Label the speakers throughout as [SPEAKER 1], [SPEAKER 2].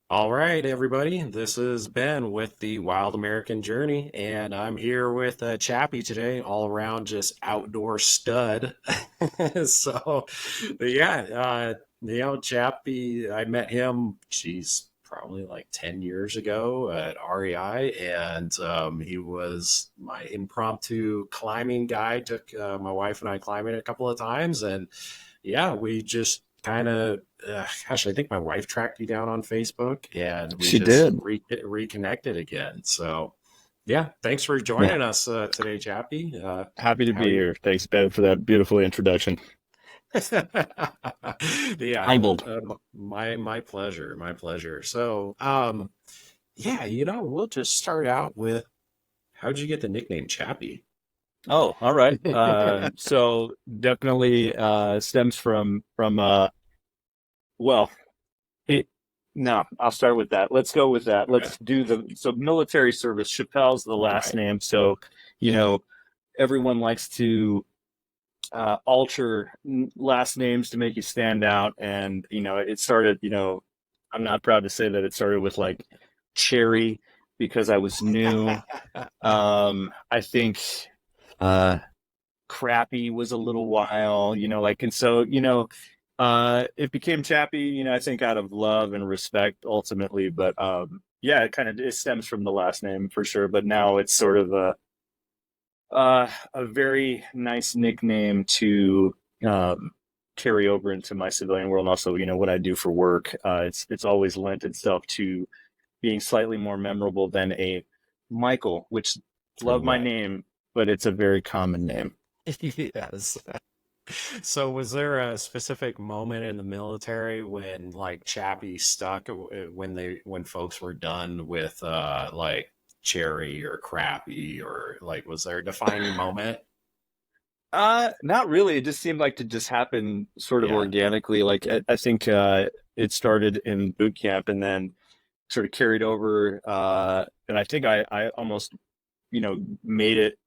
[SPEAKER 1] All right, everybody. This is Ben with the Wild American Journey, and I'm here with Chappy today, all around just outdoor stud. So, Chappy, I met him, geez, probably like 10 years ago at REI, and he was my impromptu climbing guide. Took my wife and I climbing a couple of times, and yeah, we just kind of, gosh, I think my wife tracked you down on Facebook and we
[SPEAKER 2] She
[SPEAKER 1] just
[SPEAKER 2] did.
[SPEAKER 1] reconnected again. So, yeah, thanks for
[SPEAKER 2] Yeah.
[SPEAKER 1] joining us today, Chappy.
[SPEAKER 2] Happy to
[SPEAKER 1] How
[SPEAKER 2] be
[SPEAKER 1] are you?
[SPEAKER 2] here. Thanks, Ben, for that beautiful introduction.
[SPEAKER 1] Yeah,
[SPEAKER 2] Humbled.
[SPEAKER 1] my pleasure, my pleasure. So, yeah, we'll just start out with how'd you get the nickname Chappy?
[SPEAKER 2] Oh, all right. So definitely stems from well, it no, I'll start with that. Let's go with that.
[SPEAKER 1] Okay.
[SPEAKER 2] Let's do the military service. Chappelle's the last
[SPEAKER 1] Right.
[SPEAKER 2] name. So, you know, everyone likes to alter last names to make you stand out. And, it started, I'm not proud to say that it started with like Cherry because I was new. I think uh, Crappy was a little while, and so, it became Chappy, I think out of love and respect ultimately. But yeah, it stems from the last name for sure. But now it's sort of a very nice nickname to um, carry over into my civilian world. And also, what I do for work. It's always lent itself to being slightly more memorable than a Michael, which love my
[SPEAKER 1] Right.
[SPEAKER 2] name, but it's a very common name.
[SPEAKER 1] Yes. So was there a specific moment in the military when like Chappie stuck when folks were done with like Cherry or Crappy or like was there a defining moment?
[SPEAKER 2] Not really. It just seemed like to just happen sort of
[SPEAKER 1] Yeah.
[SPEAKER 2] organically. Like I think it started in boot camp and then sort of carried over. And I think I almost made it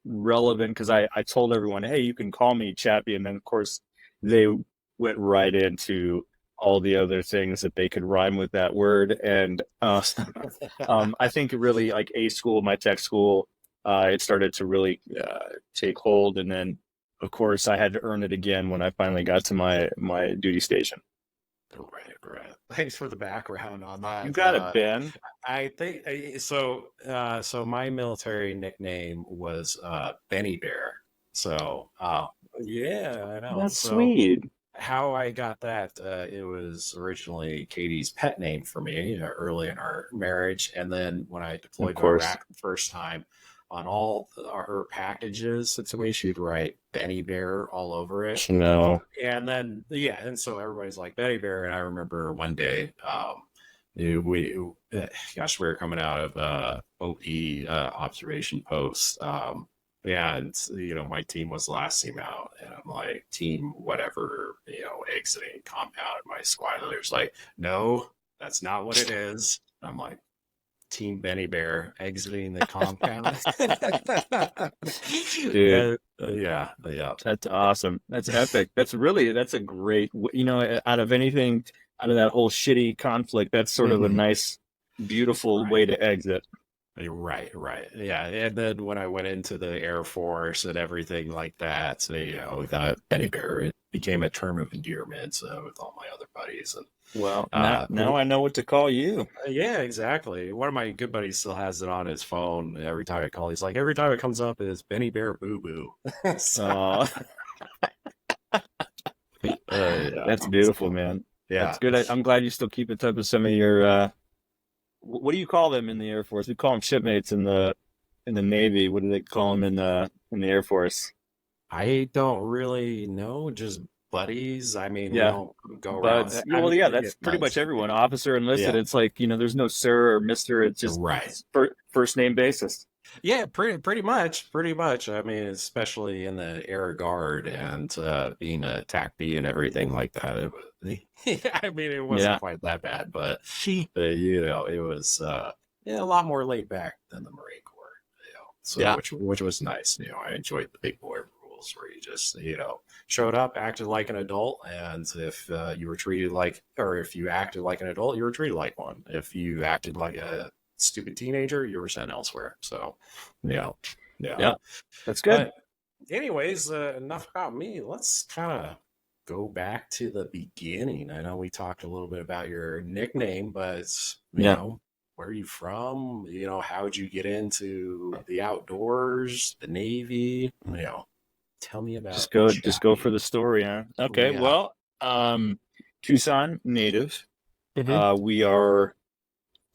[SPEAKER 2] relevant because I told everyone, hey, you can call me Chappy, and then of course they went right into all the other things that they could rhyme with that word, and I think really like A school, my tech school, it started to really take hold, and then of course I had to earn it again when I finally got to my duty station.
[SPEAKER 1] Right, right. Thanks for the background on
[SPEAKER 2] You
[SPEAKER 1] that.
[SPEAKER 2] got it, Ben.
[SPEAKER 1] I think so. So my military nickname was Benny Bear. So yeah, I know.
[SPEAKER 2] That's
[SPEAKER 1] So
[SPEAKER 2] sweet.
[SPEAKER 1] how I got that, it was originally Katie's pet name for me, early in our marriage. And then when I
[SPEAKER 2] Of
[SPEAKER 1] deployed to
[SPEAKER 2] course.
[SPEAKER 1] Iraq the first time, on all her packages, to me, she'd write Benny Bear all over it.
[SPEAKER 2] No.
[SPEAKER 1] And then, yeah, and so everybody's like Benny Bear. And I remember one day, we, gosh, we were coming out of OP observation post. Yeah, and my team was the last team out, and I'm like, team whatever, exiting compound. My squad leader's like, no, that's not what it is. I'm like, Team Benny Bear exiting the compound.
[SPEAKER 2] Dude.
[SPEAKER 1] Yeah.
[SPEAKER 2] That's awesome. That's epic. That's a great, out of anything, out of that whole shitty conflict, that's sort of a
[SPEAKER 1] Mhm.
[SPEAKER 2] nice, beautiful
[SPEAKER 1] Right.
[SPEAKER 2] way to exit.
[SPEAKER 1] Right, right. Yeah. And then when I went into the Air Force and everything like that, so, that Benny Bear, it became a term of endearment with all my other buddies. And
[SPEAKER 2] Well, now,
[SPEAKER 1] uh,
[SPEAKER 2] now I know what to call you.
[SPEAKER 1] yeah, exactly. One of my good buddies still has it on his phone. Every time I call, he's like, every time it comes up, is Benny Bear Boo Boo. So,
[SPEAKER 2] Uh,
[SPEAKER 1] yeah.
[SPEAKER 2] that's beautiful,
[SPEAKER 1] So,
[SPEAKER 2] man.
[SPEAKER 1] yeah.
[SPEAKER 2] That's good. I'm glad you still keep in touch with some of your, what do you call them in the Air Force? We call them shipmates in the Navy. What do they call them in the Air Force?
[SPEAKER 1] I don't really know, just buddies. I mean, we
[SPEAKER 2] Yeah.
[SPEAKER 1] don't go around.
[SPEAKER 2] Buds. Yeah,
[SPEAKER 1] I
[SPEAKER 2] well,
[SPEAKER 1] mean,
[SPEAKER 2] yeah,
[SPEAKER 1] yeah,
[SPEAKER 2] that's pretty much
[SPEAKER 1] buds.
[SPEAKER 2] everyone. Officer enlisted.
[SPEAKER 1] Yeah,
[SPEAKER 2] It's like, there's no sir or mister. It's just
[SPEAKER 1] right.
[SPEAKER 2] first name basis.
[SPEAKER 1] Yeah, pretty much. I mean, especially in the Air Guard and being a TAC-D and everything like that. Yeah, I mean, it wasn't
[SPEAKER 2] Yeah.
[SPEAKER 1] quite that bad, but it was yeah, a lot more laid back than the Marine Corps. So
[SPEAKER 2] Yeah.
[SPEAKER 1] which was nice. I enjoyed the big boy schools where you just, showed up, acted like an adult, and if you were treated like, or if you acted like an adult, you were treated like one. If you acted like a stupid teenager, you were sent elsewhere. So, yeah, yeah.
[SPEAKER 2] Yeah, that's good.
[SPEAKER 1] But anyways, enough about me. Let's kind of go back to the beginning. I know we talked a little bit about your nickname, but
[SPEAKER 2] Yeah,
[SPEAKER 1] where are you from? How'd you get into the outdoors, the Navy? Tell me about
[SPEAKER 2] just go for
[SPEAKER 1] Chappy.
[SPEAKER 2] the story, huh? Okay,
[SPEAKER 1] Yeah.
[SPEAKER 2] well, Tucson native.
[SPEAKER 1] Hmm.
[SPEAKER 2] We are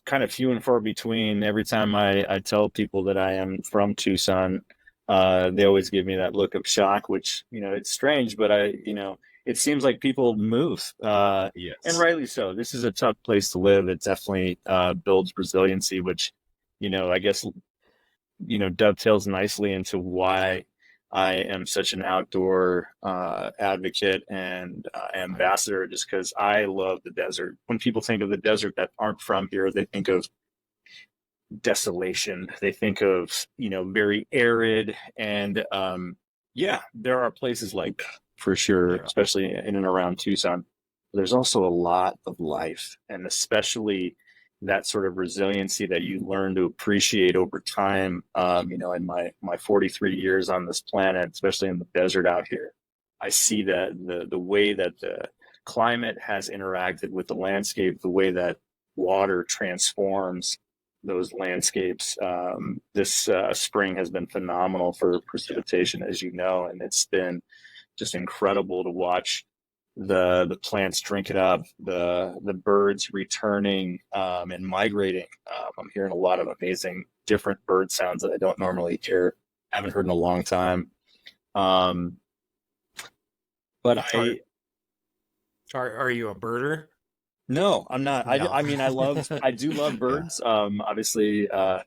[SPEAKER 2] kind of few and far between. Every time I tell people that I am from Tucson, they always give me that look of shock, which, it's strange, but it seems like people move, and
[SPEAKER 1] Yes.
[SPEAKER 2] rightly so. This is a tough place to live. It definitely builds resiliency, which, I guess, dovetails nicely into why I am such an outdoor advocate and ambassador, just because I love the desert. When people think of the desert that aren't from here, they think of desolation. They think of, very arid. And yeah, there are places like that for sure,
[SPEAKER 1] Yeah.
[SPEAKER 2] especially in and around Tucson. There's also a lot of life, and especially that sort of resiliency that you learn to appreciate over time. In my 43 years on this planet, especially in the desert out here, I see that the way that the climate has interacted with the landscape, the way that water transforms those landscapes. This spring has been phenomenal for
[SPEAKER 1] Yeah.
[SPEAKER 2] precipitation, as you know, and it's been just incredible to watch the plants drink it up, the birds returning and migrating. I'm hearing a lot of amazing different bird sounds that I don't normally hear, haven't heard in a long time. Um, but
[SPEAKER 1] Are,
[SPEAKER 2] I
[SPEAKER 1] are you a birder?
[SPEAKER 2] No, I'm not.
[SPEAKER 1] No.
[SPEAKER 2] I mean, I do love
[SPEAKER 1] Yeah.
[SPEAKER 2] birds. Obviously, I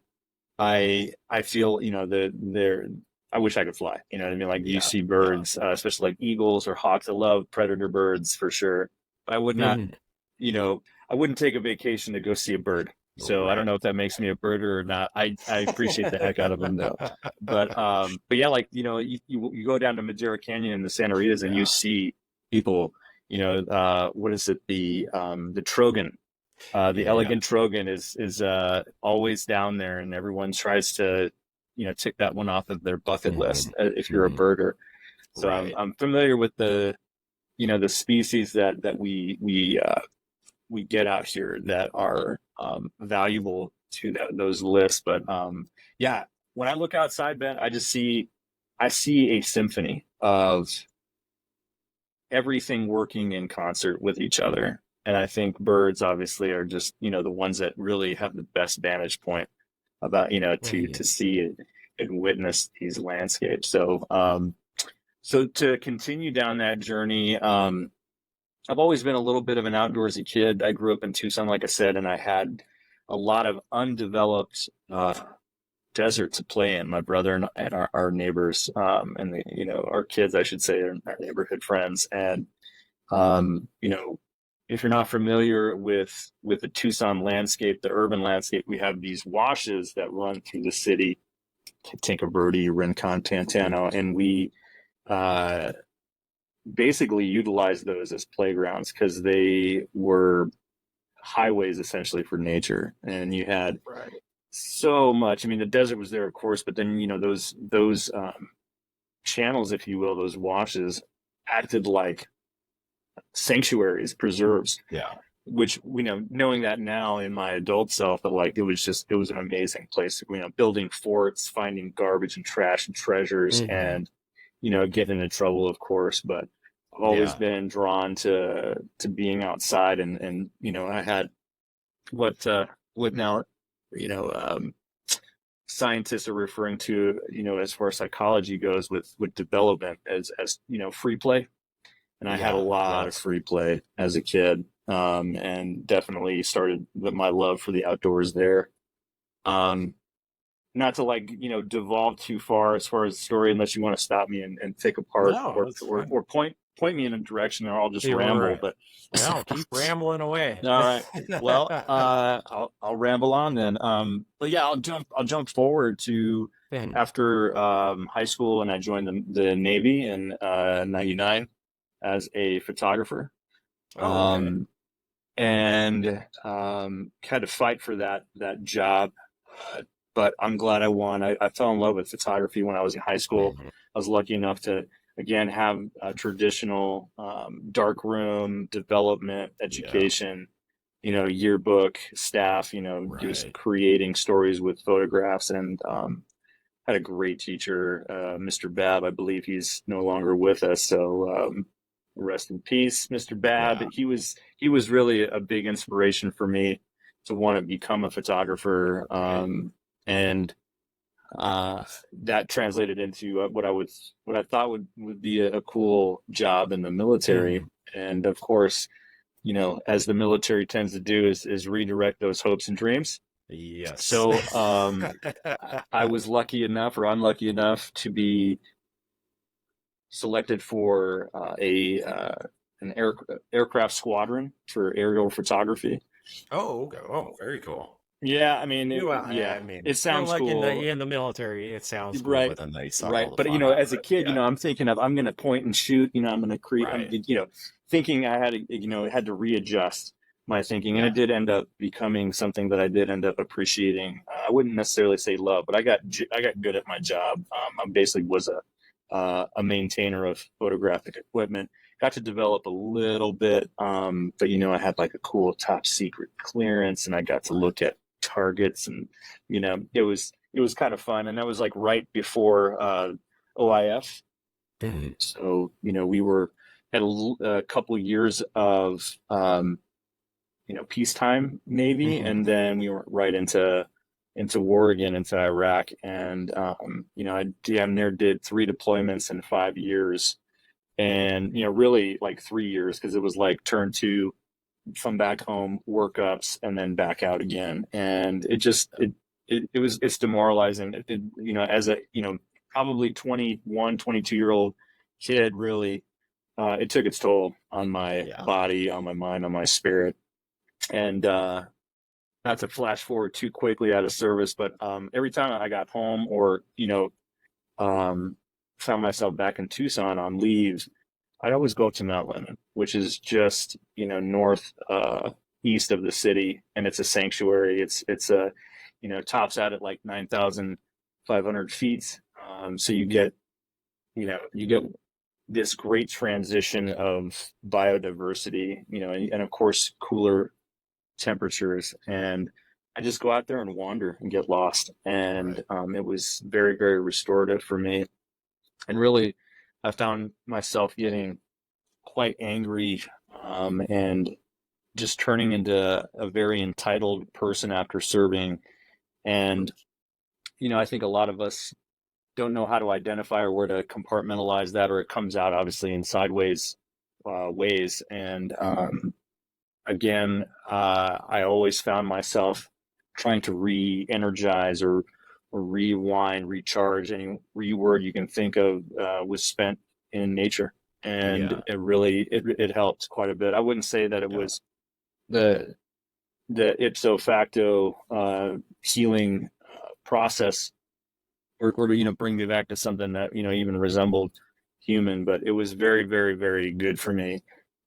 [SPEAKER 2] feel, they're I wish I could fly. You know what I mean? Like, you
[SPEAKER 1] Yeah.
[SPEAKER 2] see
[SPEAKER 1] Yeah.
[SPEAKER 2] birds, especially like eagles or hawks. I love predator birds for sure. But I would not,
[SPEAKER 1] Mhm.
[SPEAKER 2] I wouldn't take a vacation to go see a bird. So I don't
[SPEAKER 1] Right.
[SPEAKER 2] know if that makes me a birder or not. I appreciate the heck out of them though. But yeah, like, you go down to Madera Canyon in the Santa Ritas and you
[SPEAKER 1] Yeah.
[SPEAKER 2] see people, what is it? The Trogon, the
[SPEAKER 1] Yeah.
[SPEAKER 2] elegant Trogon is always down there, and everyone tries to, tick that one off of their bucket
[SPEAKER 1] Hmm.
[SPEAKER 2] list if you're a
[SPEAKER 1] Hmm.
[SPEAKER 2] birder. So I'm,
[SPEAKER 1] Right.
[SPEAKER 2] I'm familiar with the species that we get out here that are valuable to those lists. But yeah, when I look outside, Ben, I see a symphony of everything working in concert with each other. And I think birds obviously are just, the ones that really have the best vantage point about, to
[SPEAKER 1] Right.
[SPEAKER 2] see and witness these landscapes. So to continue down that journey, I've always been a little bit of an outdoorsy kid. I grew up in Tucson, like I said, and I had a lot of undeveloped desert to play in. My brother and our neighbors, and our kids, I should say, our neighborhood friends. And if you're not familiar with the Tucson landscape, the urban landscape, we have these washes that run through the city: Tinker Verde, Rincon, Tantano, and we uh, basically utilize those as playgrounds because they were highways essentially for nature. And you had
[SPEAKER 1] Right.
[SPEAKER 2] so much. I mean, the desert was there, of course, but then those channels, if you will, those washes acted like sanctuaries, preserves,
[SPEAKER 1] Yeah.
[SPEAKER 2] which, knowing that now in my adult self, that like it was an amazing place. Building forts, finding garbage and trash and treasures,
[SPEAKER 1] Hmm.
[SPEAKER 2] and getting into trouble, of course. But I've always
[SPEAKER 1] Yeah.
[SPEAKER 2] been drawn to being outside, and I had what now you know scientists are referring to, as far as psychology goes, with development as free play. And I had a
[SPEAKER 1] Yeah.
[SPEAKER 2] lot of
[SPEAKER 1] Yes.
[SPEAKER 2] free play as a kid, and definitely started with my love for the outdoors there. Um, Not to, like, devolve too far as the story, unless you want to stop me and pick apart
[SPEAKER 1] No,
[SPEAKER 2] or
[SPEAKER 1] that's
[SPEAKER 2] or,
[SPEAKER 1] fine.
[SPEAKER 2] or point me in a direction, or I'll just
[SPEAKER 1] You were
[SPEAKER 2] ramble.
[SPEAKER 1] right.
[SPEAKER 2] But
[SPEAKER 1] No, keep rambling away.
[SPEAKER 2] all right. Well, I'll ramble on then. But yeah, I'll jump forward to
[SPEAKER 1] Ben.
[SPEAKER 2] after high school, and I joined the Navy in '99 as a photographer.
[SPEAKER 1] Oh, okay.
[SPEAKER 2] Um, and had to fight for that job. Uh, but I'm glad I won. I fell in love with photography when I was in high school.
[SPEAKER 1] Mhm.
[SPEAKER 2] I was lucky enough to again have a traditional dark room development
[SPEAKER 1] Yeah.
[SPEAKER 2] education, yearbook staff, just
[SPEAKER 1] Right.
[SPEAKER 2] creating stories with photographs, and had a great teacher, Mr. Babb. I believe he's no longer with us. So rest in peace, Mr. Babb.
[SPEAKER 1] Yeah.
[SPEAKER 2] He was really a big inspiration for me to want to become a photographer,
[SPEAKER 1] Right.
[SPEAKER 2] and that translated into what I thought would be a cool job in the military.
[SPEAKER 1] Mhm.
[SPEAKER 2] And of course, as the military tends to do, is redirect those hopes and dreams.
[SPEAKER 1] Yes.
[SPEAKER 2] So I was lucky enough or unlucky enough to be selected for an aircraft squadron for aerial photography.
[SPEAKER 1] Oh, okay. Oh, very cool.
[SPEAKER 2] Yeah, I mean,
[SPEAKER 1] You,
[SPEAKER 2] yeah,
[SPEAKER 1] I mean,
[SPEAKER 2] it sounds
[SPEAKER 1] like in
[SPEAKER 2] cool,
[SPEAKER 1] the military, it sounds cool,
[SPEAKER 2] right?
[SPEAKER 1] but then they suck
[SPEAKER 2] Right.
[SPEAKER 1] all the
[SPEAKER 2] But
[SPEAKER 1] fun out
[SPEAKER 2] as
[SPEAKER 1] of
[SPEAKER 2] a
[SPEAKER 1] it.
[SPEAKER 2] kid,
[SPEAKER 1] Yeah.
[SPEAKER 2] I'm thinking of I'm going to point and shoot. I'm going to create.
[SPEAKER 1] Right.
[SPEAKER 2] Thinking I had to, had to readjust my thinking, and
[SPEAKER 1] Yeah.
[SPEAKER 2] it did end up becoming something that I did end up appreciating. I wouldn't necessarily say love, but I got good at my job. I basically was a maintainer of photographic equipment. Got to develop a little bit, but I had like a cool top secret clearance, and I got to
[SPEAKER 1] Right.
[SPEAKER 2] look at targets, and it was kind of fun, and that was like right before OIF.
[SPEAKER 1] Mhm.
[SPEAKER 2] So we were had a couple years of peacetime Navy,
[SPEAKER 1] Mhm.
[SPEAKER 2] and then we went right into war again, into Iraq, and I damn near did 3 deployments in 5 years, and really like 3 years, because it was like turn two, come back home, workups, and then back out again, and it's demoralizing. As a probably 21, 22-year old kid, really, it took its toll on my
[SPEAKER 1] Yeah.
[SPEAKER 2] body, on my mind, on my spirit, and not to flash forward too quickly out of service, but every time I got home, or um, found myself back in Tucson on leave, I'd always go up to Mount Lemmon, which is just north east of the city, and it's a sanctuary. It's a tops out at like 9,500 feet. So you get this great transition of biodiversity, and of course cooler temperatures. And I just go out there and wander and get lost.
[SPEAKER 1] Right.
[SPEAKER 2] And it was very, very restorative for me. And really, I found myself getting quite angry, and just turning into a very entitled person after serving. And, I think a lot of us don't know how to identify or where to compartmentalize that, or it comes out obviously in sideways ways. And again, I always found myself trying to re-energize, or rewind, recharge. Any reword you can think of was spent in nature, and
[SPEAKER 1] Yeah.
[SPEAKER 2] it really it helped quite a bit. I wouldn't say that it
[SPEAKER 1] Yeah.
[SPEAKER 2] was the ipso facto healing process, or bring me back to something that even resembled human, but it was very, very, very good for me.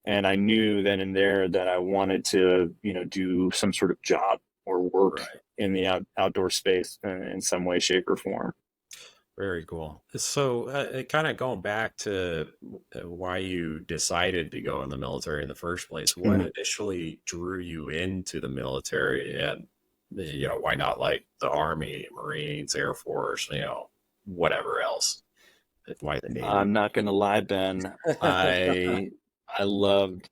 [SPEAKER 2] And I knew then and there that I wanted to do some sort of job or work
[SPEAKER 1] Right.
[SPEAKER 2] in the outdoor space in some way, shape, or form.
[SPEAKER 1] Very cool. So, kind of going back to why you decided to go in the military in the first place, what
[SPEAKER 2] Mhm.
[SPEAKER 1] initially drew you into the military, and why not like the Army, Marines, Air Force, whatever else? Why the Navy?
[SPEAKER 2] I'm not gonna lie, Ben. I loved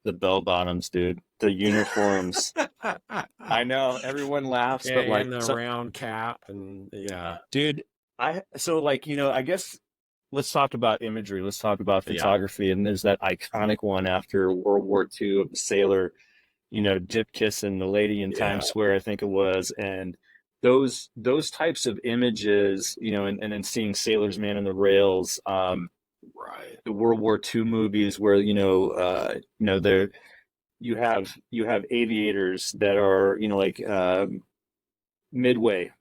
[SPEAKER 2] the bell bottoms, dude. The uniforms. I know everyone laughs, but like,
[SPEAKER 1] And the
[SPEAKER 2] so,
[SPEAKER 1] round cap, and yeah,
[SPEAKER 2] dude, I guess let's talk about imagery. Let's talk about
[SPEAKER 1] yeah,
[SPEAKER 2] photography. And there's that iconic one after World War II of the sailor, dip kissing the lady in
[SPEAKER 1] yeah,
[SPEAKER 2] Times Square, I think it was. And those types of images, and then seeing sailors manning the rails,
[SPEAKER 1] right,
[SPEAKER 2] the World War II movies where, there you have aviators that are, like Midway,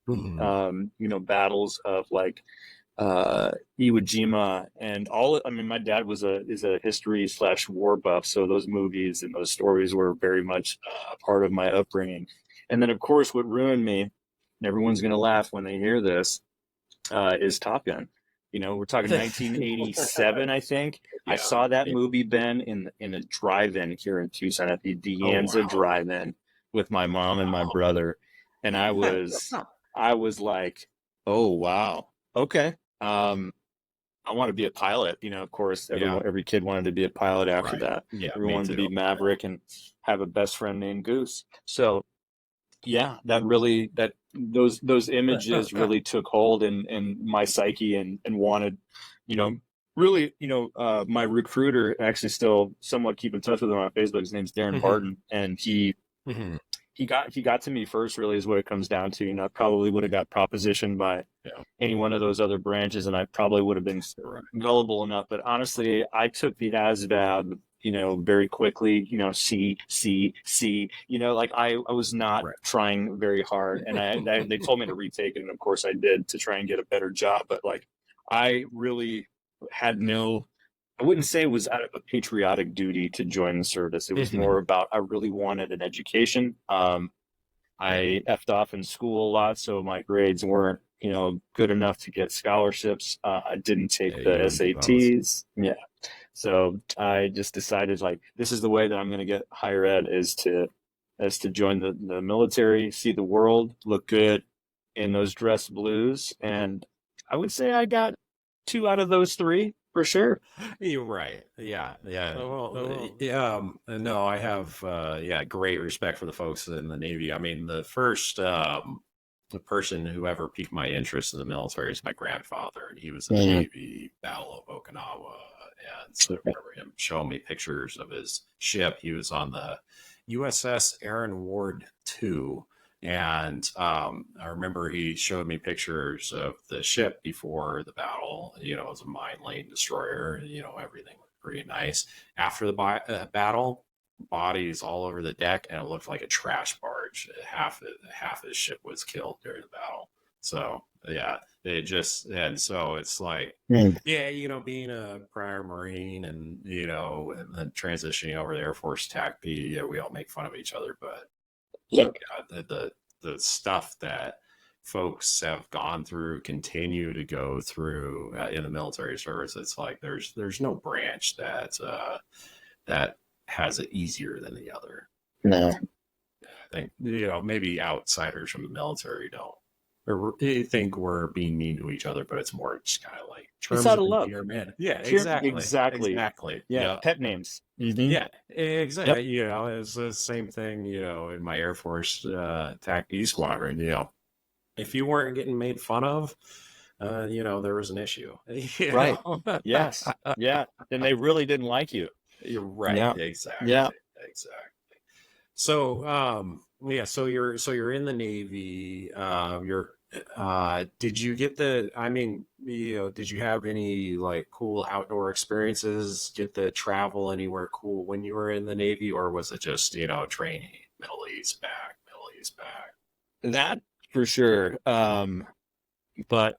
[SPEAKER 1] Mhm.
[SPEAKER 2] battles of like Iwo Jima and all. I mean, my dad is a history slash war buff, so those movies and those stories were very much a part of my upbringing. And then, of course, what ruined me, and everyone's gonna laugh when they hear this, is Top Gun. We're talking 1987, I think. I
[SPEAKER 1] Yeah.
[SPEAKER 2] saw that
[SPEAKER 1] Yeah.
[SPEAKER 2] movie, Ben, in a drive-in here in Tucson at the
[SPEAKER 1] Oh,
[SPEAKER 2] Deanza
[SPEAKER 1] wow.
[SPEAKER 2] Drive-in with my mom and my
[SPEAKER 1] Wow.
[SPEAKER 2] brother, and I was like, oh wow, okay. I want to be a pilot. Of course,
[SPEAKER 1] Yeah.
[SPEAKER 2] every kid wanted to be a pilot after
[SPEAKER 1] Right.
[SPEAKER 2] that.
[SPEAKER 1] Yeah,
[SPEAKER 2] Everyone
[SPEAKER 1] me
[SPEAKER 2] wanted to be
[SPEAKER 1] too.
[SPEAKER 2] Maverick and have a best friend named Goose. So yeah, that really that those images really took hold in my psyche and wanted, you know, really, my recruiter actually still somewhat keep in touch with him on Facebook. His name's Darren
[SPEAKER 1] Mhm.
[SPEAKER 2] Barton, and he got to me first. Really, is what it comes down to. I probably would have got propositioned by
[SPEAKER 1] Yeah.
[SPEAKER 2] any one of those other branches, and I probably would have been
[SPEAKER 1] Right.
[SPEAKER 2] gullible enough. But honestly, I took the ASVAB, very quickly, C. Like I was not
[SPEAKER 1] Right.
[SPEAKER 2] trying very hard, and they told me to retake it, and of course I did to try and get a better job. But like, I really had no. I wouldn't say it was out of a patriotic duty to join the service. It was more
[SPEAKER 1] Mhm.
[SPEAKER 2] about I really wanted an education. I effed off in school a lot, so my grades weren't, good enough to get scholarships. I didn't
[SPEAKER 1] Yeah,
[SPEAKER 2] take the
[SPEAKER 1] you and me both.
[SPEAKER 2] SATs. Yeah. So I just decided like this is the way that I'm going to get higher ed is to join the military, see the world, look good in those dress blues. And I would say I got two out of those three for sure.
[SPEAKER 1] You're right. Yeah, yeah. Well,
[SPEAKER 2] Oh,
[SPEAKER 1] yeah. No, I have yeah, great respect for the folks in the Navy. I mean, the person who ever piqued my interest in the military is my grandfather, and he was in the
[SPEAKER 2] mm,
[SPEAKER 1] Navy, Battle of Okinawa, and so I remember him showing me pictures of his ship. He was on the USS Aaron Ward II. And I remember he showed me pictures of the ship before the battle. It was a mine lane destroyer. Everything looked pretty nice. After the battle, bodies all over the deck, and it looked like a trash barge. Half the ship was killed during the battle. So yeah, and so it's like,
[SPEAKER 2] mm.
[SPEAKER 1] yeah, being a prior Marine and then transitioning over to Air Force TACP, yeah, we all make fun of each other, but
[SPEAKER 2] Yeah.
[SPEAKER 1] the stuff that folks have gone through, continue to go through in the military service, it's like there's no branch that has it easier than the other.
[SPEAKER 2] No.
[SPEAKER 1] I think maybe outsiders from the military don't or they think we're being mean to each other, but it's more just kind of like
[SPEAKER 2] It's
[SPEAKER 1] terms
[SPEAKER 2] out
[SPEAKER 1] of
[SPEAKER 2] of love.
[SPEAKER 1] endearment. Yeah,
[SPEAKER 2] Exactly.
[SPEAKER 1] exactly.
[SPEAKER 2] Yeah.
[SPEAKER 1] Yeah,
[SPEAKER 2] Pet names. Hmm.
[SPEAKER 1] yeah,
[SPEAKER 2] Yep.
[SPEAKER 1] exactly. It's the same thing. In my Air Force TAC-E squadron. If you weren't getting made fun of, there was an issue.
[SPEAKER 2] Right. Yes. Yeah. Then they really didn't like you.
[SPEAKER 1] You're right.
[SPEAKER 2] Yeah. Yeah.
[SPEAKER 1] Exactly. Exactly. So, yeah. So you're in the Navy. Did you get I mean, did you have any like cool outdoor experiences? Get to travel anywhere cool when you were in the Navy, or was it just training, Middle East back?
[SPEAKER 2] That for sure. But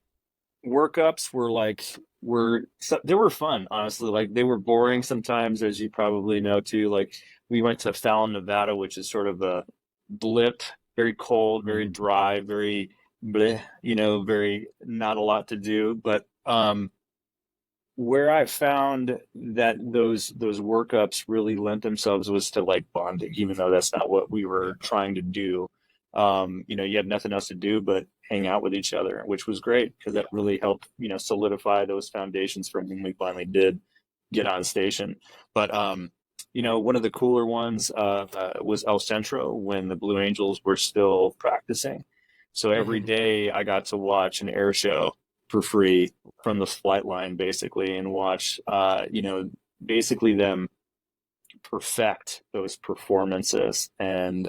[SPEAKER 2] workups were they were fun, honestly. Like they were boring sometimes, as you probably know too. Like we went to Fallon, Nevada, which is sort of a blip, very cold, very
[SPEAKER 1] Mhm.
[SPEAKER 2] dry, very bleh, very not a lot to do. But where I found that those workups really lent themselves was to like bonding, even though that's not what we
[SPEAKER 1] Yeah.
[SPEAKER 2] were trying to do. You had nothing else to do but hang out with each other, which was great because
[SPEAKER 1] Yeah.
[SPEAKER 2] that really helped, solidify those foundations from when we finally did get on station. But one of the cooler ones was El Centro when the Blue Angels were still practicing. So every
[SPEAKER 1] Mhm.
[SPEAKER 2] day I got to watch an air show for free from the flight line basically and watch basically them perfect those performances and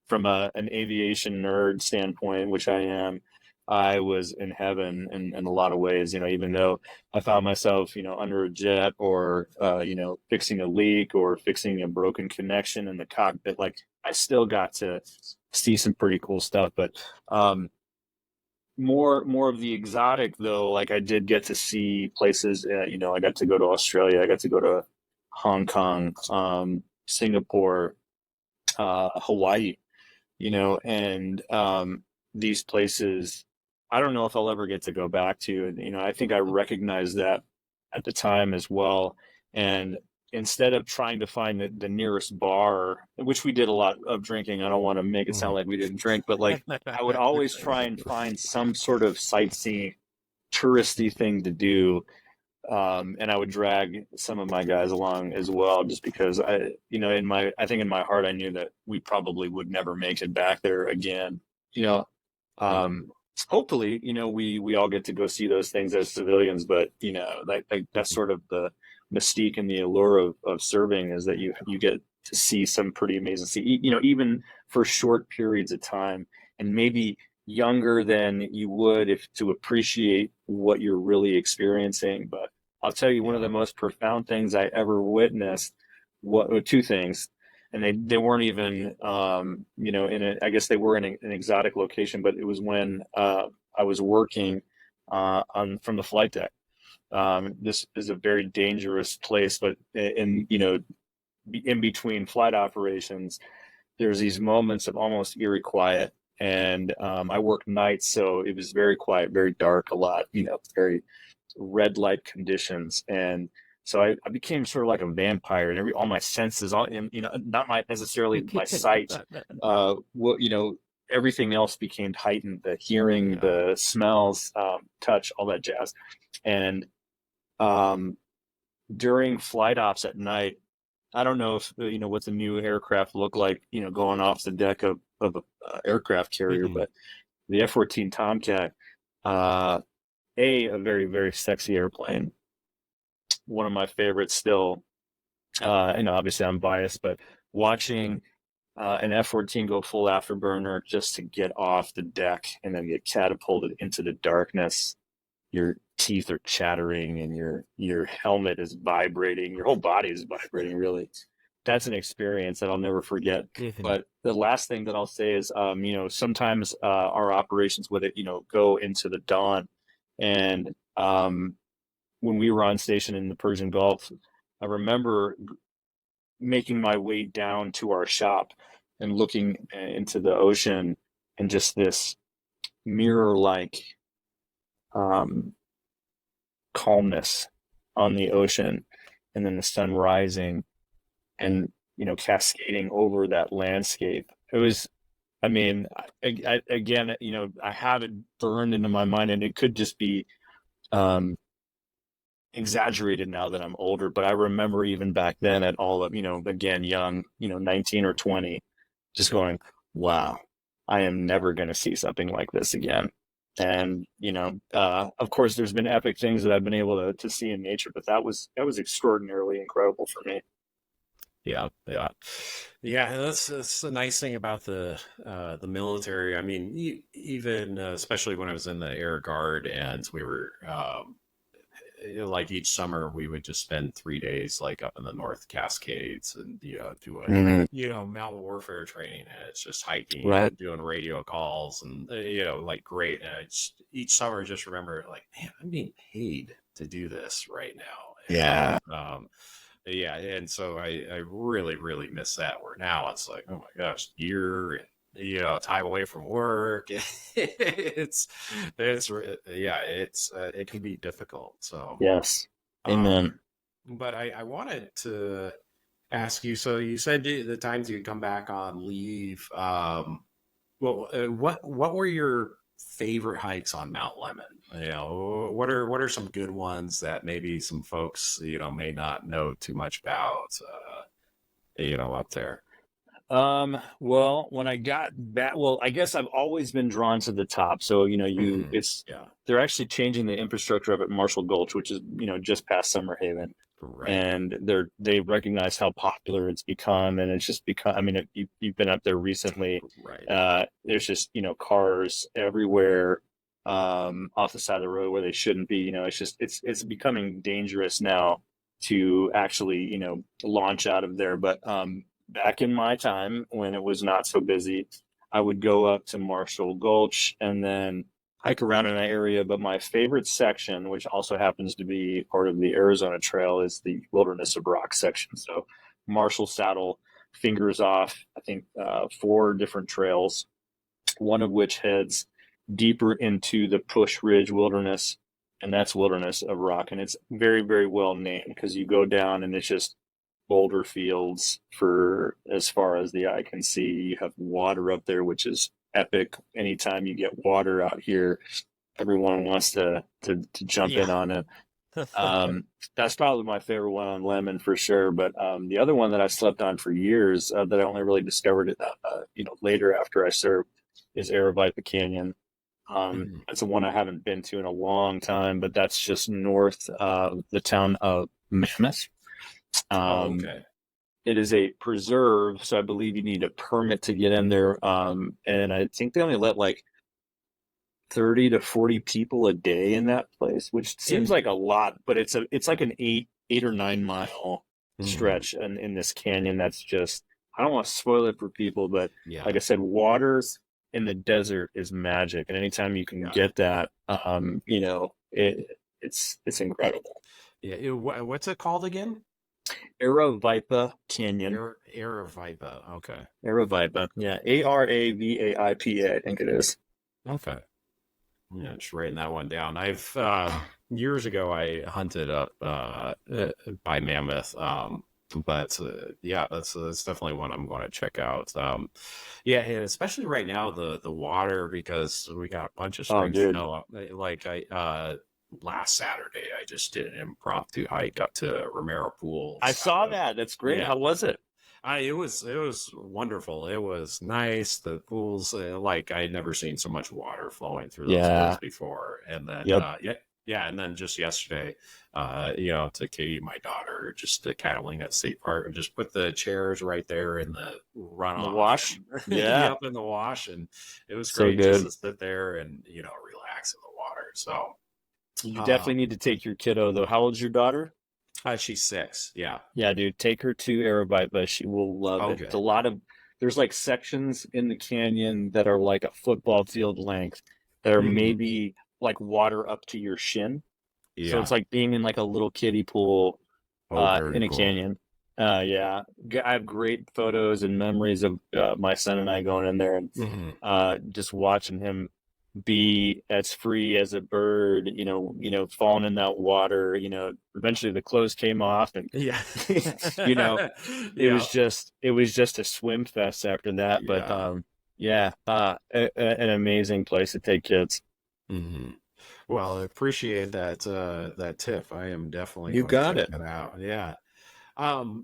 [SPEAKER 2] from an aviation nerd standpoint, which I am, I was in heaven in a lot of ways, even though I found myself under a jet or fixing a leak or fixing a broken connection in the cockpit. Like I still got to see some pretty cool stuff. But more of the exotic though. Like I did get to see places. I got to go to Australia. I got to go to Hong Kong, Singapore, Hawaii. And these places, I don't know if I'll ever get to go back to. And I think I recognized that at the time as well. And instead of trying to find the nearest bar, which we did a lot of drinking, I don't want to make it sound like we didn't drink, but like I would always try and find some sort of sightseeing, touristy thing to do. And I would drag some of my guys along as well, just because I think in my heart, I knew that we probably would never make it back there again. You know, um, hopefully, we all get to go see those things as civilians, but that's sort of the mystique and the allure of serving, is that you get to see some pretty amazing even for short periods of time, and maybe younger than you would, if to appreciate what you're really experiencing. But I'll tell you, one of the most profound things I ever witnessed, two things, and they weren't even I guess they were in an exotic location, but it was when I was working on from the flight deck. This is a very dangerous place, but in between flight operations, there's these moments of almost eerie quiet. And I worked nights, so it was very quiet, very dark, a lot, very red light conditions. And so I became sort of like a vampire, and all my senses, all not my necessarily my sight, everything else became heightened: the hearing, the smells, touch, all that jazz. And during flight ops at night, I don't know if what the new aircraft look like, going off the deck of a aircraft carrier, but the F-14 Tomcat, a very, very sexy airplane, one of my favorites still. Obviously I'm biased, but watching an F-14 go full afterburner just to get off the deck and then get catapulted into the darkness, your teeth are chattering and your helmet is vibrating, your whole body is vibrating, really. That's an experience that I'll never forget. But the last thing that I'll say is, sometimes our operations with it, go into the dawn. And when we were on station in the Persian Gulf, I remember making my way down to our shop and looking into the ocean, and just this mirror-like calmness on the ocean, and then the sun rising and cascading over that landscape. It was, I mean, again, I have it burned into my mind, and it could just be exaggerated now that I'm older, but I remember even back then, at all of, again, young, 19 or 20, just going, wow, I am never going to see something like this again. And of course, there's been epic things that I've been able to see in nature, but that was extraordinarily incredible for me.
[SPEAKER 1] Yeah, yeah, yeah. That's the nice thing about the military. I mean, even especially when I was in the Air Guard, and we were like each summer we would just spend 3 days like up in the North Cascades, and doing mountain warfare training, and it's just hiking,
[SPEAKER 2] Right.
[SPEAKER 1] and doing radio calls, and like great. And it's each summer just remember, like, man, I'm being paid to do this right now.
[SPEAKER 2] Yeah.
[SPEAKER 1] Yeah, and so I really, really miss that, where now it's like, oh my gosh, year and time away from work. It can be difficult. So
[SPEAKER 2] Yes.
[SPEAKER 1] um
[SPEAKER 2] Amen.
[SPEAKER 1] but I wanted to ask you, so you said the times you come back on leave, what were your favorite hikes on Mount Lemon? What are some good ones that maybe some folks may not know too much about? Up there.
[SPEAKER 2] Well, when I got back, well, I guess I've always been drawn to the top. So, it's,
[SPEAKER 1] Yeah.
[SPEAKER 2] they're actually changing the infrastructure up at Marshall Gulch, which is, just past Summer Haven.
[SPEAKER 1] Right.
[SPEAKER 2] And they recognize how popular it's become. And it's just become, I mean, you've been up there recently.
[SPEAKER 1] Right.
[SPEAKER 2] There's just, cars everywhere, off the side of the road where they shouldn't be. It's becoming dangerous now to actually, launch out of there. But, back in my time when it was not so busy, I would go up to Marshall Gulch, and then hike around in that area. But my favorite section, which also happens to be part of the Arizona Trail, is the Wilderness of Rock section. So Marshall Saddle fingers off, I think, four different trails, one of which heads deeper into the Push Ridge Wilderness, and that's Wilderness of Rock. And it's very, very well named because you go down and it's just boulder fields for as far as the eye can see. You have water up there, which is epic. Anytime you get water out here, everyone wants to jump in
[SPEAKER 1] Yeah.
[SPEAKER 2] on it. That's probably my favorite one on Lemon for sure. But the other one that I slept on for years that I only really discovered it, later after I served, is Aravaipa Canyon.
[SPEAKER 1] Mhm.
[SPEAKER 2] It's a one I haven't been to in a long time, but that's just north of the town of Mammoth.
[SPEAKER 1] Oh,
[SPEAKER 2] Um,
[SPEAKER 1] okay.
[SPEAKER 2] it is a preserve, so I believe you need a permit to get in there. And I think they only let like 30 to 40 people a day in that place, which seems
[SPEAKER 1] In
[SPEAKER 2] like a lot, but it's like an 8 or 9 mile
[SPEAKER 1] Mhm.
[SPEAKER 2] stretch in this canyon that's just, I don't want to spoil it for people, but like
[SPEAKER 1] Yeah.
[SPEAKER 2] I said, water in the desert is magic. And anytime you can
[SPEAKER 1] Yeah.
[SPEAKER 2] get that, it's incredible.
[SPEAKER 1] Yeah. What's it called again?
[SPEAKER 2] Aravaipa Canyon.
[SPEAKER 1] Aravaipa. Okay.
[SPEAKER 2] Aravaipa. Yeah. Aravaipa, I think it is.
[SPEAKER 1] Okay. Yeah, just writing that one down. I've years ago I hunted up by Mammoth, but yeah, that's definitely one I'm going to check out. Yeah, and especially right now the water because we got a bunch of
[SPEAKER 2] Oh,
[SPEAKER 1] spring
[SPEAKER 2] dude.
[SPEAKER 1] snow. Like I last Saturday I just did an impromptu hike up to Romero
[SPEAKER 2] I
[SPEAKER 1] Pools.
[SPEAKER 2] saw that. That's great.
[SPEAKER 1] Yeah,
[SPEAKER 2] How was it?
[SPEAKER 1] it was wonderful. It was nice. The pools, like I'd never seen so much water flowing through those pools
[SPEAKER 2] Yeah.
[SPEAKER 1] before. And then,
[SPEAKER 2] Yep.
[SPEAKER 1] yeah, yeah. And then just yesterday, to Katie, my daughter, just to Catalina at State Park, and just put the chairs right there in the
[SPEAKER 2] The
[SPEAKER 1] runoff
[SPEAKER 2] wash.
[SPEAKER 1] and
[SPEAKER 2] Yeah.
[SPEAKER 1] yep, in the wash, and it was
[SPEAKER 2] So
[SPEAKER 1] great just
[SPEAKER 2] good.
[SPEAKER 1] to sit there and relax in the water. So,
[SPEAKER 2] You definitely
[SPEAKER 1] um,
[SPEAKER 2] need to take your kiddo though. How old's your daughter?
[SPEAKER 1] she's 6. Yeah.
[SPEAKER 2] Yeah, dude, take her to Aravaipa. She will love it. It's a
[SPEAKER 1] Okay.
[SPEAKER 2] lot of there's like sections in the canyon that are like a football field length that are
[SPEAKER 1] Hmm.
[SPEAKER 2] maybe like water up to your shin. So it's
[SPEAKER 1] Yeah.
[SPEAKER 2] like being in like a little kiddie pool
[SPEAKER 1] Oh, very
[SPEAKER 2] in a
[SPEAKER 1] cool.
[SPEAKER 2] canyon. Yeah, I have great photos and memories of my son and I going in there and
[SPEAKER 1] Hmm.
[SPEAKER 2] just watching him be as free as a bird. Falling in that water. Eventually the clothes came off, and
[SPEAKER 1] Yeah.
[SPEAKER 2] you know,
[SPEAKER 1] Yeah.
[SPEAKER 2] it was just a swim fest after that. But
[SPEAKER 1] Yeah.
[SPEAKER 2] yeah, an amazing place to take kids.
[SPEAKER 1] Hmm. Well, I appreciate that tip. I am definitely
[SPEAKER 2] You
[SPEAKER 1] going to
[SPEAKER 2] got
[SPEAKER 1] check
[SPEAKER 2] it.
[SPEAKER 1] that out. Yeah.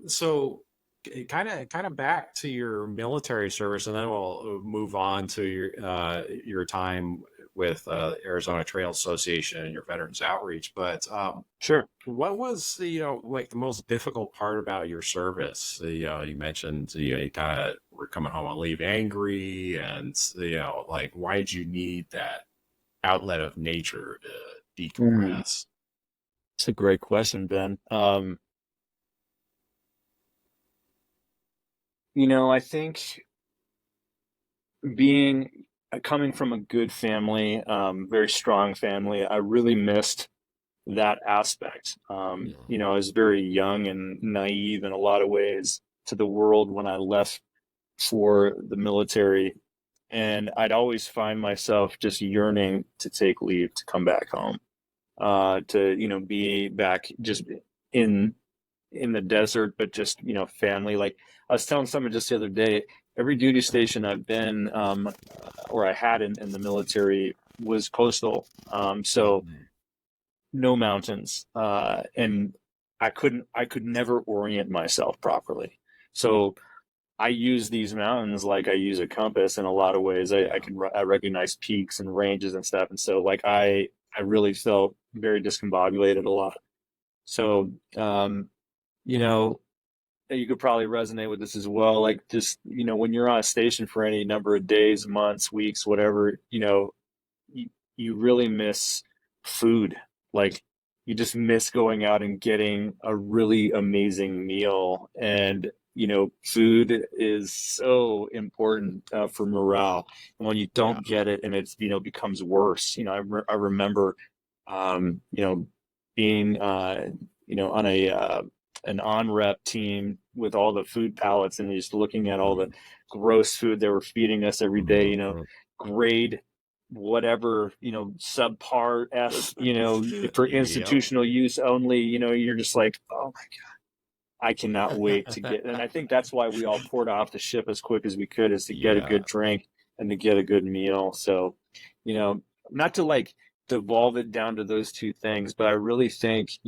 [SPEAKER 1] So kind of back to your military service, and then we'll move on to your time with Arizona Trail Association and your Veterans Outreach. But
[SPEAKER 2] Sure.
[SPEAKER 1] what was like the most difficult part about your service? You mentioned you kind of were coming home on leave angry, and like why did you need that outlet of nature to
[SPEAKER 2] Mm,
[SPEAKER 1] decompress?
[SPEAKER 2] it's a great question, Ben. I think being coming from a good family, very strong family, I really missed that aspect.
[SPEAKER 1] Yeah.
[SPEAKER 2] I was very young and naive in a lot of ways to the world when I left for the military. And I'd always find myself just yearning to take leave to come back home, to be back just in in the desert, but just family. Like I was telling someone just the other day, every duty station I've been, or I had in the military, was coastal. So
[SPEAKER 1] Mhm.
[SPEAKER 2] no mountains, and I could never orient myself properly. So I use these mountains like I use a compass in a lot of ways.
[SPEAKER 1] Yeah.
[SPEAKER 2] I recognize peaks and ranges and stuff, and so like I really felt very discombobulated a lot. So you know, you could probably resonate with this as well. Like just when you're on a station for any number of days, months, weeks, whatever, you, you really miss food. Like you just miss going out and getting a really amazing meal. And food is so important for morale. And when you
[SPEAKER 1] Yeah.
[SPEAKER 2] don't get it and it's, becomes worse, I remember, being, on an on-rep team with all the food pallets and just looking at all the gross food they were feeding us every day,
[SPEAKER 1] Mhm.
[SPEAKER 2] grade whatever, subpar S, for
[SPEAKER 1] Yep.
[SPEAKER 2] institutional use only, you're just like, oh my, I cannot wait to get, and I think that's why we all poured off the ship as quick as we could, is to get a
[SPEAKER 1] Yeah.
[SPEAKER 2] good drink and to get a good meal. So, you know, not to like devolve it down to those two things, but I really think,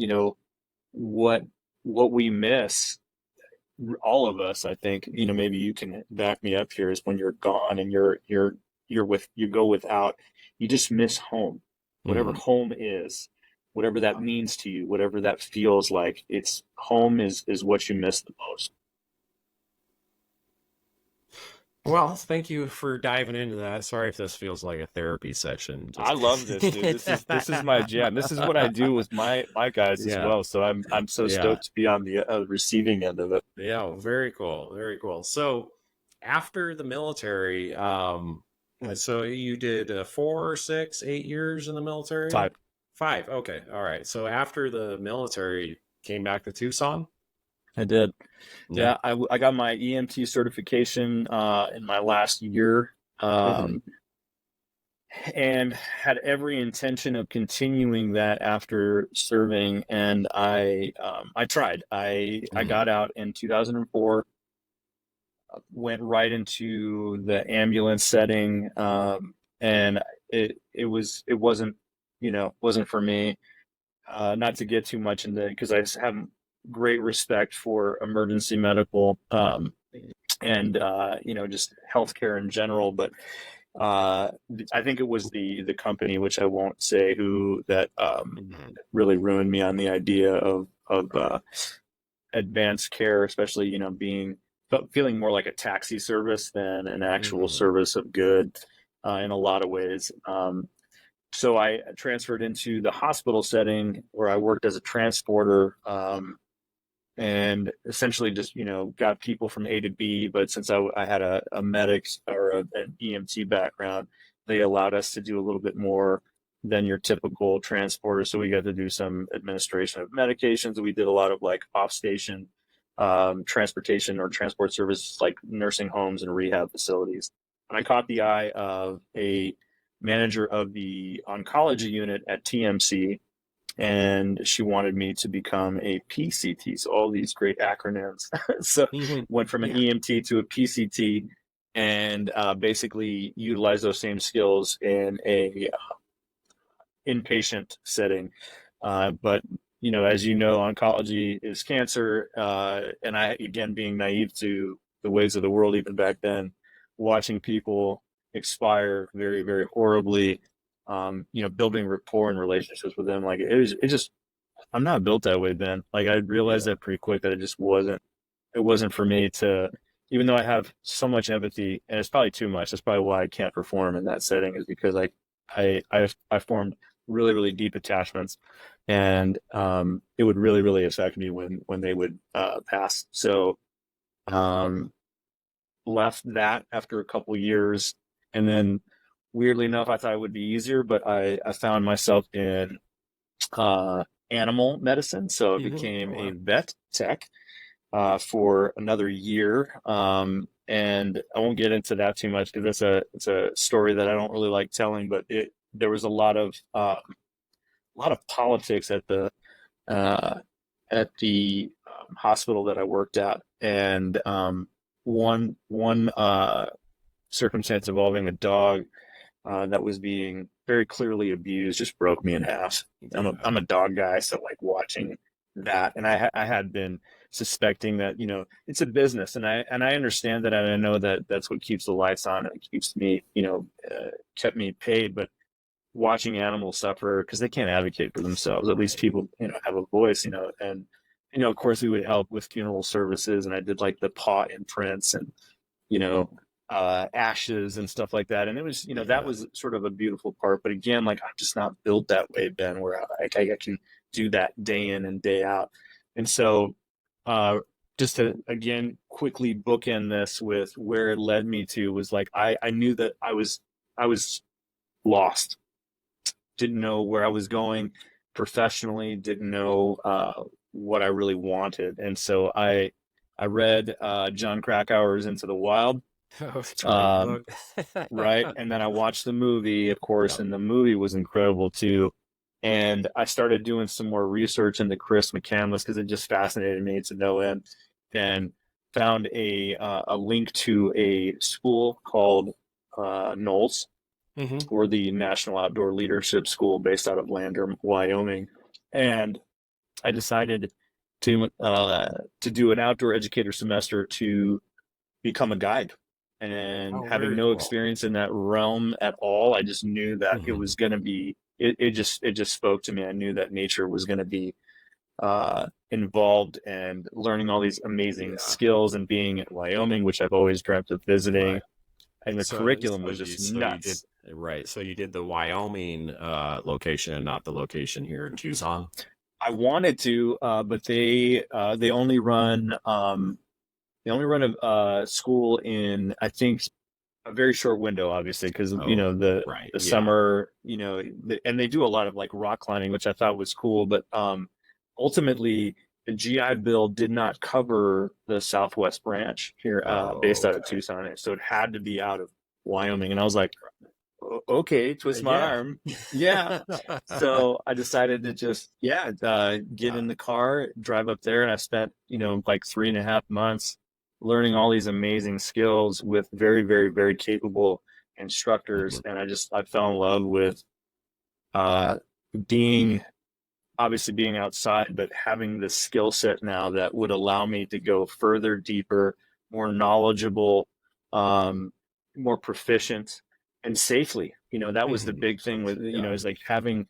[SPEAKER 2] what we miss, all of us, I think, maybe you can back me up here, is when you're gone and you go without, you just miss home. Whatever
[SPEAKER 1] Mhm.
[SPEAKER 2] home is, whatever that means to you, whatever that feels like, it's home is what you miss the most.
[SPEAKER 1] Well, thank you for diving into that. Sorry if this feels like a therapy session.
[SPEAKER 2] I
[SPEAKER 1] Just
[SPEAKER 2] love this, dude. This is my jam. This is what I do with my guys as
[SPEAKER 1] yeah,
[SPEAKER 2] well. So I'm so
[SPEAKER 1] yeah,
[SPEAKER 2] stoked to be on the receiving end of it.
[SPEAKER 1] yeah. Very cool. Very cool. So after the military, so you did 4, 6, 8 years in the military?
[SPEAKER 2] 5.
[SPEAKER 1] 5. Okay. All right. So after the military, came back to Tucson?
[SPEAKER 2] I did.
[SPEAKER 1] Yeah.
[SPEAKER 2] Yeah, I got my EMT certification in my last year,
[SPEAKER 1] Hmm.
[SPEAKER 2] um, and had every intention of continuing that after serving. And I tried. I
[SPEAKER 1] Hmm.
[SPEAKER 2] got out in 2004, went right into the ambulance setting, and it wasn't for me. Not to get too much into it, because I just have great respect for emergency medical, and just healthcare in general. But I think it was the company, which I won't say who, that
[SPEAKER 1] Hmm.
[SPEAKER 2] really ruined me on the idea of advanced care, especially being feeling more like a taxi service than an actual
[SPEAKER 1] Hmm.
[SPEAKER 2] service of good, in a lot of ways. So I transferred into the hospital setting, where I worked as a transporter, and essentially just got people from A to B. But since I had a medics or an EMT background, they allowed us to do a little bit more than your typical transporter. So we got to do some administration of medications. We did a lot of like off station transportation or transport services, like nursing homes and rehab facilities. And I caught the eye of a manager of the oncology unit at TMC, and she wanted me to become a PCT. So all these great acronyms. So
[SPEAKER 1] Hmm.
[SPEAKER 2] went from an
[SPEAKER 1] Yeah.
[SPEAKER 2] EMT to a PCT, and basically utilize those same skills in a inpatient setting. But as you know, oncology is cancer, and I, again, being naive to the ways of the world even back then, watching people expire very, very horribly. Building rapport and relationships with them, like it just, I'm not built that way, Ben. Like I realized
[SPEAKER 1] Yeah.
[SPEAKER 2] that pretty quick, that it wasn't for me to, even though I have so much empathy, and it's probably too much. That's probably why I can't perform in that setting, is because I formed really, really deep attachments, and it would really, really affect me when they would pass. So um, left that after a couple years, and then weirdly enough, I thought it would be easier, but I found myself in animal medicine, so I
[SPEAKER 1] Hmm.
[SPEAKER 2] became
[SPEAKER 1] Oh,
[SPEAKER 2] a
[SPEAKER 1] wow.
[SPEAKER 2] vet tech for another year. And I won't get into that too much, because it's a story that I don't really like telling. But there was a lot of politics uh, at the hospital that I worked at, and one circumstance involving a dog that was being very clearly abused just broke me in half.
[SPEAKER 1] Yeah.
[SPEAKER 2] I'm a dog guy, so like watching that, and I had been suspecting that it's a business, and I understand that, and I know that that's what keeps the lights on and keeps me kept me paid. But watching animals suffer because they can't advocate for themselves, at least
[SPEAKER 1] Right.
[SPEAKER 2] people have a voice, and of course we would help with funeral services, and I did like the paw imprints, and you know, ashes and stuff like that. And it was, that
[SPEAKER 1] Yeah.
[SPEAKER 2] was sort of a beautiful part. But again, like I'm just not built that way, Ben, where I can do that day in and day out. And so, uh, just to again quickly bookend this with where it led me to was like I knew that I was lost, didn't know where I was going professionally, didn't know what I really wanted, and so I read John Krakauer's Into the Wild,
[SPEAKER 1] Oh, it's a great
[SPEAKER 2] um,
[SPEAKER 1] book.
[SPEAKER 2] right, and then I watched the movie, of course,
[SPEAKER 1] Yep.
[SPEAKER 2] and the movie was incredible too. And I started doing some more research into Chris McCandless because it just fascinated me to no end, and found a link to a school called Knowles,
[SPEAKER 1] Hmm.
[SPEAKER 2] or the National Outdoor Leadership School based out of Lander, Wyoming. And I decided to do an outdoor educator semester to become a guide. And
[SPEAKER 1] Oh,
[SPEAKER 2] having
[SPEAKER 1] very
[SPEAKER 2] no
[SPEAKER 1] cool.
[SPEAKER 2] experience in that realm at all, I just knew that it
[SPEAKER 1] Hmm.
[SPEAKER 2] was going to be. It just spoke to me. I knew that nature was going to be involved, and learning all these amazing
[SPEAKER 1] Yeah.
[SPEAKER 2] skills and being in Wyoming, which I've always dreamt of visiting.
[SPEAKER 1] Right.
[SPEAKER 2] And the curriculum was just
[SPEAKER 1] So you did
[SPEAKER 2] nuts.
[SPEAKER 1] right. So you did the Wyoming location, not the location here in Tucson.
[SPEAKER 2] I wanted to, but they only run a school in, I think, a very short window, obviously, because
[SPEAKER 1] Oh,
[SPEAKER 2] the
[SPEAKER 1] right.
[SPEAKER 2] the
[SPEAKER 1] Yeah.
[SPEAKER 2] summer, and they do a lot of like rock climbing, which I thought was cool. But ultimately, the GI Bill did not cover the Southwest branch here, based
[SPEAKER 1] Oh,
[SPEAKER 2] out of
[SPEAKER 1] okay.
[SPEAKER 2] Tucson, so it had to be out of Wyoming. And I was like, okay, twist my
[SPEAKER 1] Yeah.
[SPEAKER 2] arm. Yeah. So I decided to just, yeah, get
[SPEAKER 1] Yeah.
[SPEAKER 2] in the car, drive up there, and I spent, like 3.5 months learning all these amazing skills with very, very, very capable instructors.
[SPEAKER 1] Mhm.
[SPEAKER 2] And I fell in love with uh, being, obviously being outside, but having this skill set now that would allow me to go further, deeper, more knowledgeable, um, more proficient, and safely. That was the
[SPEAKER 1] Mhm.
[SPEAKER 2] big thing with,
[SPEAKER 1] Yeah.
[SPEAKER 2] is like having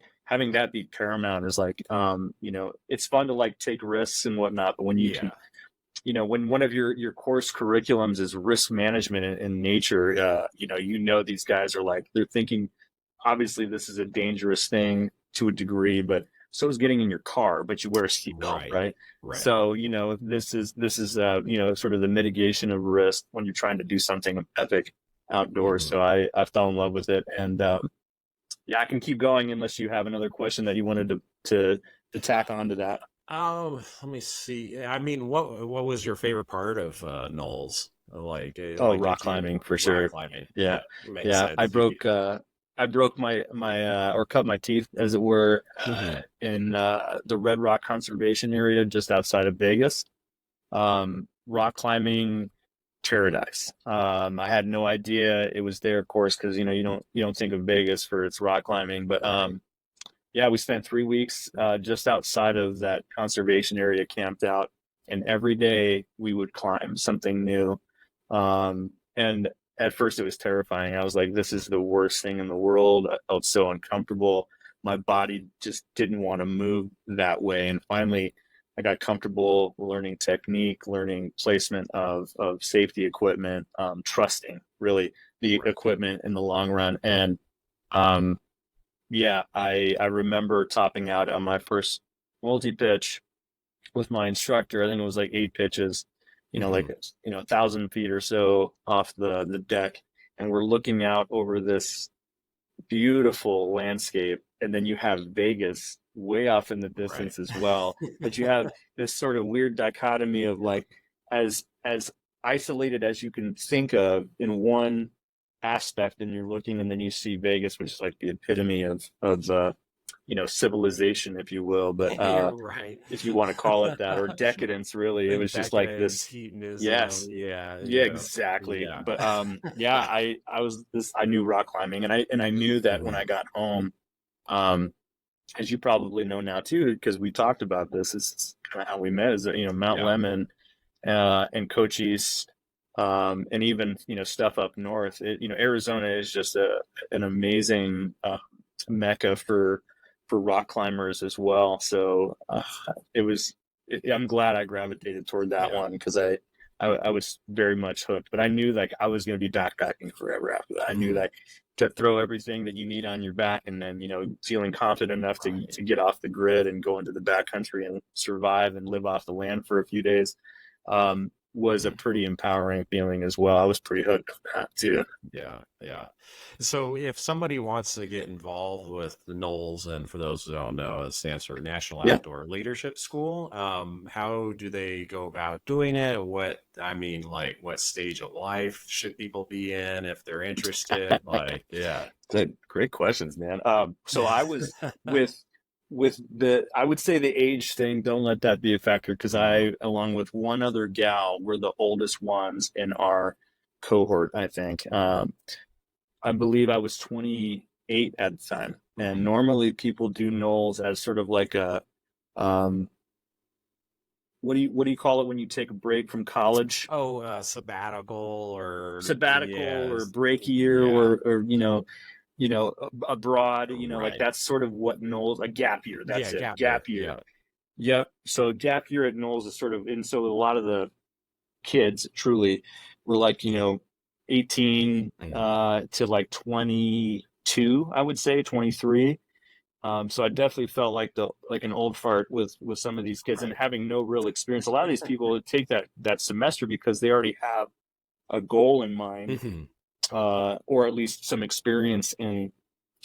[SPEAKER 2] that be paramount is like, it's fun to like take risks and whatnot, but when you can,
[SPEAKER 1] Yeah.
[SPEAKER 2] when one of your course curriculums is risk management in nature, these guys are like, they're thinking, obviously this is a dangerous thing to a degree, but so is getting in your car, but you wear a seatbelt,
[SPEAKER 1] Right.
[SPEAKER 2] right?
[SPEAKER 1] Right.
[SPEAKER 2] So, this is sort of the mitigation of risk when you're trying to do something epic outdoors.
[SPEAKER 1] Mhm.
[SPEAKER 2] So I fell in love with it. And yeah, I can keep going unless you have another question that you wanted to tack on to that.
[SPEAKER 1] Let me see. I mean, what was your favorite part of Knowles?
[SPEAKER 2] Oh,
[SPEAKER 1] Like,
[SPEAKER 2] rock
[SPEAKER 1] did you
[SPEAKER 2] climbing for
[SPEAKER 1] rock
[SPEAKER 2] sure.
[SPEAKER 1] climbing?
[SPEAKER 2] Yeah.
[SPEAKER 1] Yeah, makes
[SPEAKER 2] Yeah. I
[SPEAKER 1] sense.
[SPEAKER 2] broke my or cut my teeth, as it were,
[SPEAKER 1] Mhm.
[SPEAKER 2] in the Red Rock Conservation Area just outside of Vegas. Rock climbing paradise. I had no idea it was there, of course, because you don't think of Vegas for its rock climbing, but
[SPEAKER 1] Right.
[SPEAKER 2] yeah, we spent 3 weeks just outside of that conservation area, camped out, and every day we would climb something new. And at first, it was terrifying. I was like, "This is the worst thing in the world." I felt so uncomfortable. My body just didn't want to move that way. And finally, I got comfortable learning technique, learning placement of safety equipment, trusting really the
[SPEAKER 1] Right.
[SPEAKER 2] equipment in the long run, and um, yeah, I remember topping out on my first multi pitch with my instructor. I think it was like 8 pitches, like
[SPEAKER 1] Mhm.
[SPEAKER 2] 1,000 feet or so off the deck, and we're looking out over this beautiful landscape, and then you have Vegas way off in the
[SPEAKER 1] Right.
[SPEAKER 2] distance as well. But you have this sort of weird dichotomy of like, as isolated as you can think of in one aspect, and you're looking, and then you see Vegas, which is like the epitome of civilization, if you will, but
[SPEAKER 1] You're right.
[SPEAKER 2] if you want to call it that, or decadence, really. It
[SPEAKER 1] The
[SPEAKER 2] was just like
[SPEAKER 1] decadence,
[SPEAKER 2] this.
[SPEAKER 1] hedonism.
[SPEAKER 2] Yes,
[SPEAKER 1] Yeah.
[SPEAKER 2] yeah, exactly.
[SPEAKER 1] Yeah.
[SPEAKER 2] But yeah, I knew rock climbing, and I knew that when
[SPEAKER 1] Mhm.
[SPEAKER 2] I got home, um, as you probably know now too, because we talked about this. This is kind of how we met. Is that Mount
[SPEAKER 1] Yeah.
[SPEAKER 2] Lemmon, and Cochise, and even stuff up north. Arizona is just an amazing mecca for rock climbers as well. So it was. I'm glad I gravitated toward that
[SPEAKER 1] Yeah.
[SPEAKER 2] one because I was very much hooked. But I knew like I was going to be backpacking forever after that. I knew
[SPEAKER 1] Mhm.
[SPEAKER 2] that to throw everything that you need on your back, and then feeling confident enough
[SPEAKER 1] Right.
[SPEAKER 2] to get off the grid and go into the backcountry and survive and live off the land for a few days. was a pretty empowering feeling as well. I was pretty hooked on that too.
[SPEAKER 1] Yeah, yeah. So if somebody wants to get involved with the Knowles, and for those who don't know, it stands for National
[SPEAKER 2] Yeah.
[SPEAKER 1] Outdoor Leadership School. How do they go about doing it? Like, what stage of life should people be in if they're interested? Like, yeah.
[SPEAKER 2] Good, great questions, man. So I was with I would say the age thing. Don't let that be a factor because
[SPEAKER 1] Mhm.
[SPEAKER 2] I, along with one other gal, were the oldest ones in our cohort. I think. I believe I was 28 at the time, and normally people do Knowles as sort of like a um, what do you call it when you take a break from college?
[SPEAKER 1] Oh, sabbatical or
[SPEAKER 2] Sabbatical or
[SPEAKER 1] yes,
[SPEAKER 2] break year
[SPEAKER 1] yeah,
[SPEAKER 2] or abroad, like
[SPEAKER 1] right,
[SPEAKER 2] that's sort of what Knowles, a gap year.
[SPEAKER 1] yeah,
[SPEAKER 2] That's it.
[SPEAKER 1] gap year,
[SPEAKER 2] Gap year.
[SPEAKER 1] yeah.
[SPEAKER 2] Yep. So gap year at Knowles is sort of, and so a lot of the kids truly were like, 18
[SPEAKER 1] Mhm.
[SPEAKER 2] to like 22, I would say 23. So I definitely felt like an old fart with some of these kids and
[SPEAKER 1] Right.
[SPEAKER 2] having no real experience. A lot of these people would take that semester because they already have a goal in mind,
[SPEAKER 1] Mhm.
[SPEAKER 2] or at least some experience in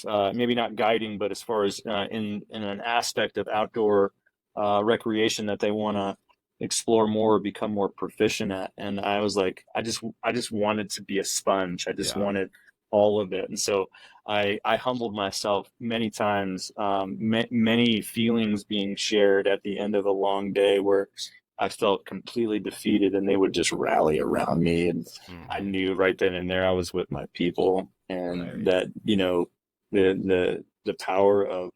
[SPEAKER 2] maybe not guiding, but as far as in an aspect of outdoor recreation that they want to explore more or become more proficient at. And I was like, I just wanted to be a sponge. I just
[SPEAKER 1] Yeah.
[SPEAKER 2] wanted all of it. And so I humbled myself many times, many feelings being shared at the end of a long day where I felt completely defeated, and they would just rally around me, and I
[SPEAKER 1] Hmm.
[SPEAKER 2] knew right then and there I was with my people, and
[SPEAKER 1] Right.
[SPEAKER 2] that the power of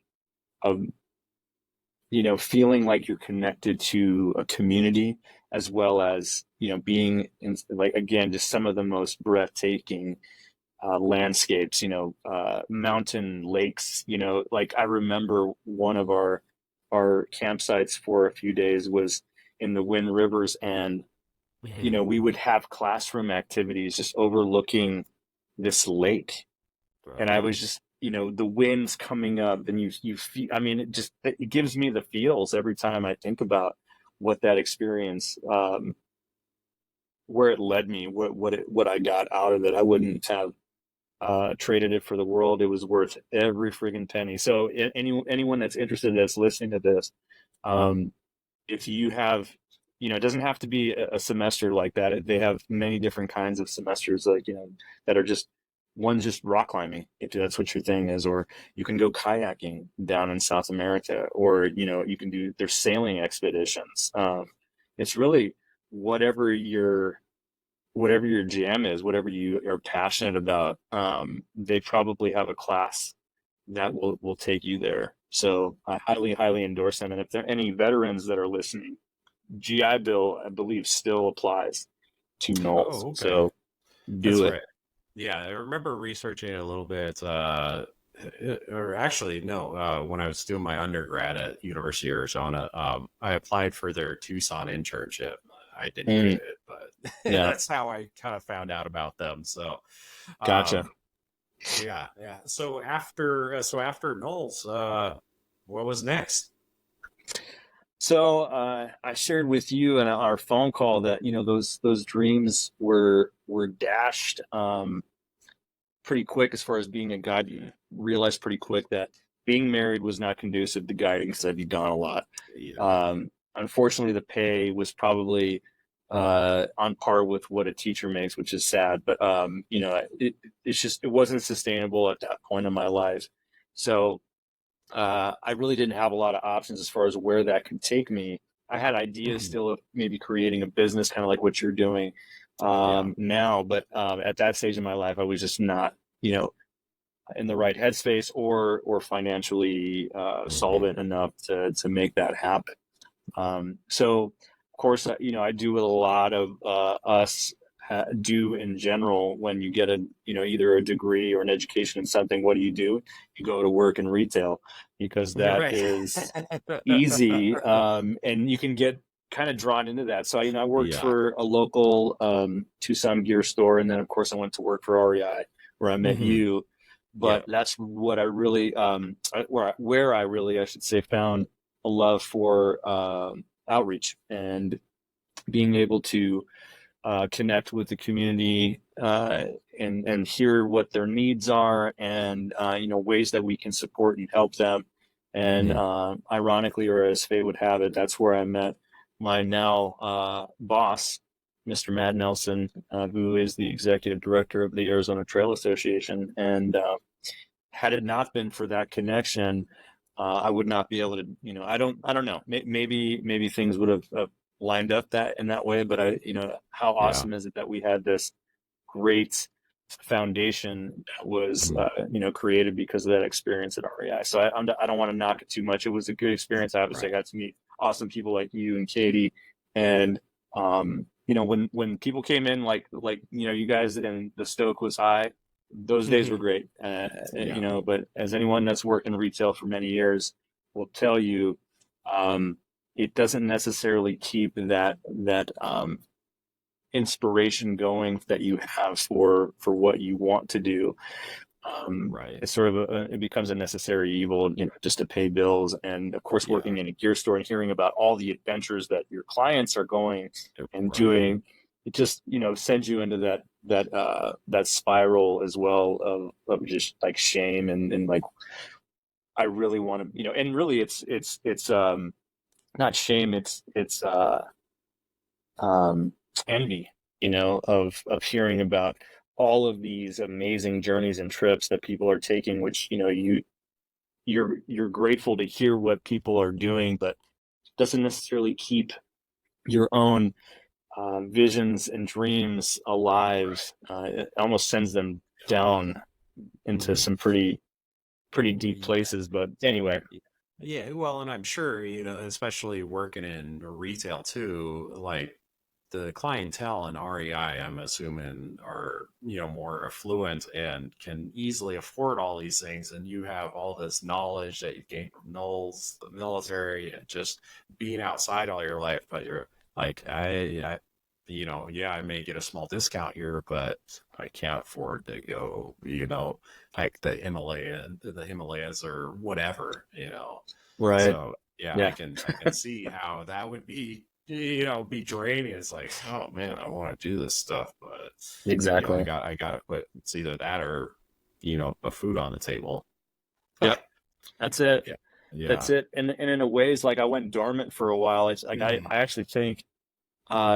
[SPEAKER 2] feeling like you're connected to a community, as well as being in, like, again, just some of the most breathtaking landscapes, mountain lakes, like I remember one of our campsites for a few days was in the Wind Rivers, and
[SPEAKER 1] Mhm.
[SPEAKER 2] we would have classroom activities just overlooking this lake, and I
[SPEAKER 1] Right.
[SPEAKER 2] was just, the winds coming up, and you feel, I mean, it gives me the feels every time I think about what that experience, where it led me, what I got out of it. I wouldn't have traded it for the world. It was worth every friggin' penny. So anyone that's interested, that's listening to this, um, if you have, it doesn't have to be a semester like that. They have many different kinds of semesters, like, that are just, one's just rock climbing, if that's what your thing is, or you can go kayaking down in South America, or, you can do, there's sailing expeditions. It's really whatever your jam is, whatever you are passionate about. They probably have a class that will take you there. So I highly, highly endorse them. And if there are any veterans that are listening, GI Bill, I believe, still applies to Knowles.
[SPEAKER 1] Oh, okay.
[SPEAKER 2] So
[SPEAKER 1] That's
[SPEAKER 2] do it.
[SPEAKER 1] right. Yeah, I remember researching it a little bit. Or actually, no. When I was doing my undergrad at University of Arizona, I applied for their Tucson internship. I didn't get
[SPEAKER 2] Mm,
[SPEAKER 1] it, but
[SPEAKER 2] yeah,
[SPEAKER 1] that's how I kind of found out about them. So,
[SPEAKER 2] gotcha.
[SPEAKER 1] um, yeah, yeah. So after Knowles, what was next?
[SPEAKER 2] So I shared with you in our phone call that those dreams were dashed pretty quick as far as being a guide. You realized pretty quick that being married was not conducive to guiding because I'd be gone a lot.
[SPEAKER 1] Yeah.
[SPEAKER 2] Unfortunately, the pay was probably on par with what a teacher makes, which is sad. But it wasn't sustainable at that point in my life. So I really didn't have a lot of options as far as where that could take me. I had ideas
[SPEAKER 1] Mhm.
[SPEAKER 2] still of maybe creating a business, kind of like what you're doing
[SPEAKER 1] Yeah.
[SPEAKER 2] now, but at that stage in my life, I was just not, in the right headspace or financially
[SPEAKER 1] Mhm.
[SPEAKER 2] solvent enough to make that happen. So, of course, I do what a lot of us do in general. When you get either a degree or an education in something, what do? You go to work in retail because
[SPEAKER 1] You're
[SPEAKER 2] that
[SPEAKER 1] right.
[SPEAKER 2] is easy, and you can get kind of drawn into that. So, I worked
[SPEAKER 1] Yeah.
[SPEAKER 2] for a local Tucson gear store, and then of course I went to work for REI, where I met
[SPEAKER 1] Hmm.
[SPEAKER 2] you. But
[SPEAKER 1] Yeah.
[SPEAKER 2] that's what I really, where I really, I should say, found a love for outreach and being able to connect with the community and hear what their needs are, and ways that we can support and help them. And
[SPEAKER 1] Mhm.
[SPEAKER 2] ironically, or as fate would have it, that's where I met my now boss, Mr. Matt Nelson, who is the executive director of the Arizona Trail Association. And had it not been for that connection, I would not be able to. I don't know. Maybe things would have lined up that in that way. But how
[SPEAKER 1] Yeah.
[SPEAKER 2] awesome is it that we had this great foundation that was
[SPEAKER 1] Mhm.
[SPEAKER 2] created because of that experience at REI. So I don't want to knock it too much. It was a good experience. Obviously, I
[SPEAKER 1] Right.
[SPEAKER 2] got to meet awesome people like you and Katie, and when people came in you guys, and the stoke was high, those days were great.
[SPEAKER 1] Yeah.
[SPEAKER 2] But as anyone that's worked in retail for many years will tell you, um, it doesn't necessarily keep that inspiration going that you have for what you want to do.
[SPEAKER 1] Right.
[SPEAKER 2] It's sort of it becomes a necessary evil, just to pay bills. And of course,
[SPEAKER 1] Yeah.
[SPEAKER 2] working in a gear store and hearing about all the adventures that your clients are going and
[SPEAKER 1] Right.
[SPEAKER 2] doing, it just sends you into that spiral as well of just like shame, and like I really want to, and really it's not shame, it's um, envy, of hearing about all of these amazing journeys and trips that people are taking, which you're grateful to hear what people are doing, but doesn't necessarily keep your own visions and dreams alive. It almost sends them down into
[SPEAKER 1] Mhm.
[SPEAKER 2] some pretty deep places. But anyway,
[SPEAKER 1] Yeah, well, and I'm sure, especially working in retail too, like the clientele in REI, I'm assuming are, more affluent and can easily afford all these things. And you have all this knowledge that you gained from Knowles, the military, and just being outside all your life. But you're like, yeah, I may get a small discount here, but I can't afford to go, like the Himalayas or whatever.
[SPEAKER 2] right,
[SPEAKER 1] So yeah, I
[SPEAKER 2] yeah,
[SPEAKER 1] can see how that would be draining. It's like, oh man, I want to do this stuff, but
[SPEAKER 2] exactly,
[SPEAKER 1] I got to put it's either that or a food on the table.
[SPEAKER 2] yep, that's it.
[SPEAKER 1] Yeah,
[SPEAKER 2] That's
[SPEAKER 1] yeah.
[SPEAKER 2] it. And in a ways, like I went dormant for a while. It's like I actually thank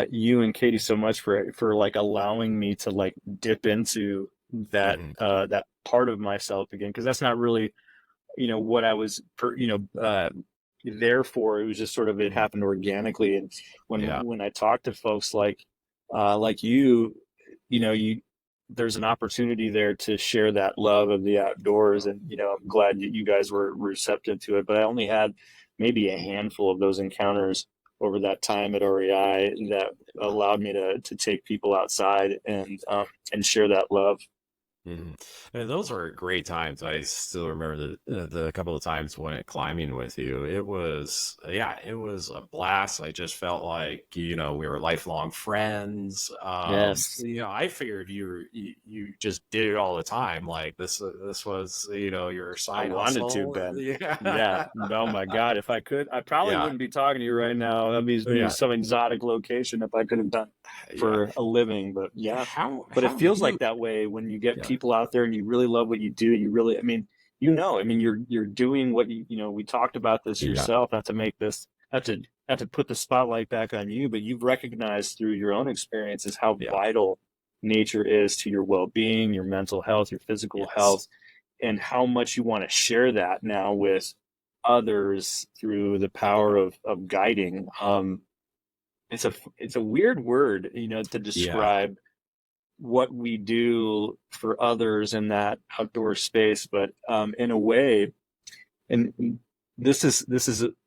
[SPEAKER 2] you and Katie so much for like allowing me to like dip into that part of myself again, because that's not really what I was there for. It was just sort of, it happened organically. And
[SPEAKER 1] Yeah,
[SPEAKER 2] when I talk to folks like you there's an opportunity there to share that love of the outdoors. And I'm glad you guys were receptive to it. But I only had maybe a handful of those encounters over that time at REI that allowed me to take people outside and share that love.
[SPEAKER 1] hmm And those were great times. I still remember the couple of times when climbing with you. It was a blast. I just felt like we were lifelong friends.
[SPEAKER 2] Yes,
[SPEAKER 1] I figured you just did it all the time. Like this was your
[SPEAKER 2] I
[SPEAKER 1] side
[SPEAKER 2] wanted to,
[SPEAKER 1] hustle.
[SPEAKER 2] Ben. Yeah.
[SPEAKER 1] Yeah,
[SPEAKER 2] Oh my God. If I could, I probably
[SPEAKER 1] yeah,
[SPEAKER 2] wouldn't be talking to you right now. That'd be
[SPEAKER 1] yeah,
[SPEAKER 2] some exotic location if I could have done
[SPEAKER 1] yeah.
[SPEAKER 2] for a living. But yeah. But it
[SPEAKER 1] How
[SPEAKER 2] feels like
[SPEAKER 1] you?
[SPEAKER 2] that way when you get
[SPEAKER 1] Yeah,
[SPEAKER 2] people out there and you really love what you do. You really, I mean, you're doing what we talked about this
[SPEAKER 1] yeah,
[SPEAKER 2] yourself, not to make this, not to put the spotlight back on you, but you've recognized through your own experiences how
[SPEAKER 1] yeah.
[SPEAKER 2] vital nature is to your well-being, your mental health, your physical
[SPEAKER 1] Yes.
[SPEAKER 2] health, and how much you want to share that now with others through the power of guiding. It's a weird word, to
[SPEAKER 1] Yeah.
[SPEAKER 2] describe what we do for others in that outdoor space, but in a way, and this is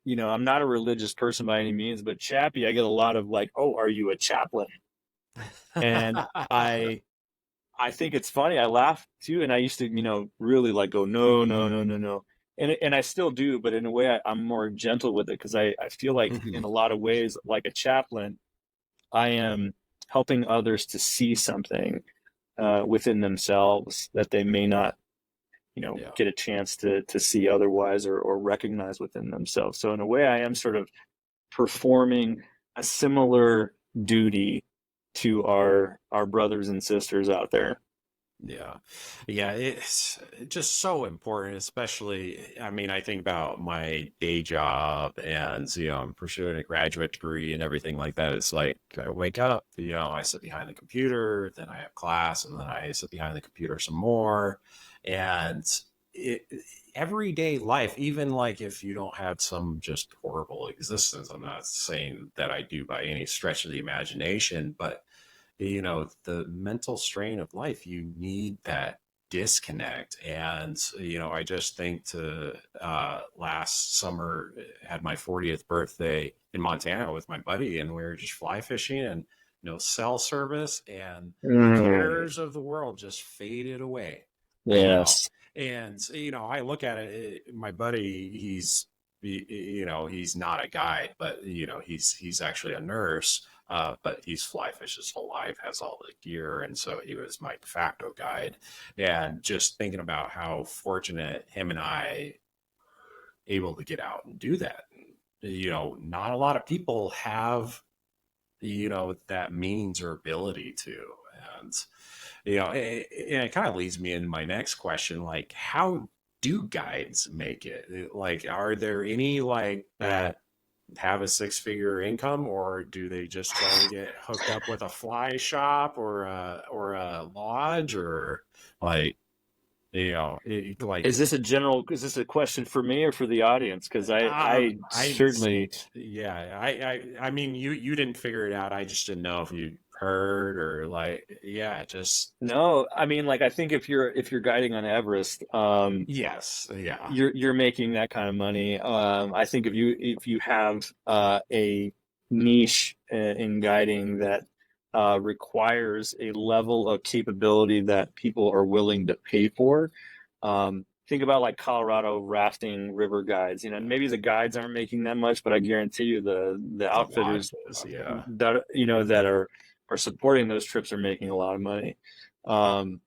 [SPEAKER 2] I'm not a religious person by any means, but Chappy, I get a lot of like, oh, are you a chaplain? And I think it's funny. I laugh too, and I used to, really like go, no, no, no, no, no, and I still do, but in a way, I'm more gentle with it because I feel like in
[SPEAKER 1] Mhm.
[SPEAKER 2] a lot of ways, like a chaplain, I am helping others to see something within themselves that they may not,
[SPEAKER 1] Yeah.
[SPEAKER 2] get a chance to see otherwise, or recognize within themselves. So in a way, I am sort of performing a similar duty to our brothers and sisters out there.
[SPEAKER 1] Yeah. Yeah, it's just so important, especially, I mean, I think about my day job and, I'm pursuing a graduate degree and everything like that. It's like I wake up, I sit behind the computer, then I have class, and then I sit behind the computer some more. And it, everyday life, even like if you don't have some just horrible existence, I'm not saying that I do by any stretch of the imagination, but the mental strain of life, you need that disconnect. And I just think to last summer, had my 40th birthday in Montana with my buddy, and we were just fly fishing, and cell service and the
[SPEAKER 2] Mm,
[SPEAKER 1] cares of the world just faded away, you know
[SPEAKER 2] yes.
[SPEAKER 1] and I look at it, my buddy, he's not a guide, but he's actually a nurse, but he's fly fished his whole life, has all the gear, and so he was my de facto guide. And just thinking about how fortunate him and I able to get out and do that. Not a lot of people have that means or ability to. And it kind of leads me into my next question, like, how do guides make it? Like, are there any like that have a six-figure income, or do they just try to get hooked up with a fly shop or a lodge, or like like
[SPEAKER 2] Is this a question for me or for the audience? Because I
[SPEAKER 1] I
[SPEAKER 2] certainly,
[SPEAKER 1] yeah, I mean, you didn't figure it out. I just didn't know if you heard, or like, yeah, just
[SPEAKER 2] no, I mean, like, I think if you're guiding on Everest,
[SPEAKER 1] yes, yeah,
[SPEAKER 2] you're making that kind of money. I think if you have a niche in guiding that requires a level of capability that people are willing to pay for, think about like Colorado rafting river guides. You know, maybe the guides aren't making that much, but I guarantee you the
[SPEAKER 1] the
[SPEAKER 2] outfitters
[SPEAKER 1] lodges, yeah,
[SPEAKER 2] that that are supporting those trips are making a lot of money. Um,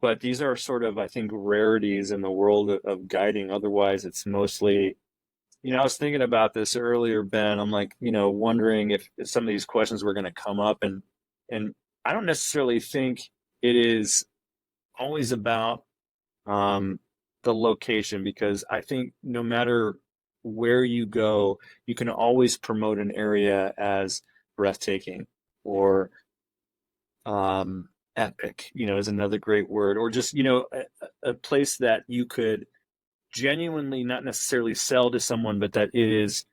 [SPEAKER 2] but these are sort of, I think, rarities in the world of guiding. Otherwise, it's mostly, I was thinking about this earlier, Ben. I'm like, wondering if some of these questions were going to come up, and I don't necessarily think it is always about um, the location, because I think no matter where you go, you can always promote an area as breathtaking
[SPEAKER 1] yeah,
[SPEAKER 2] or epic, is another great word, or just, a place that you could genuinely not necessarily sell to someone, but that is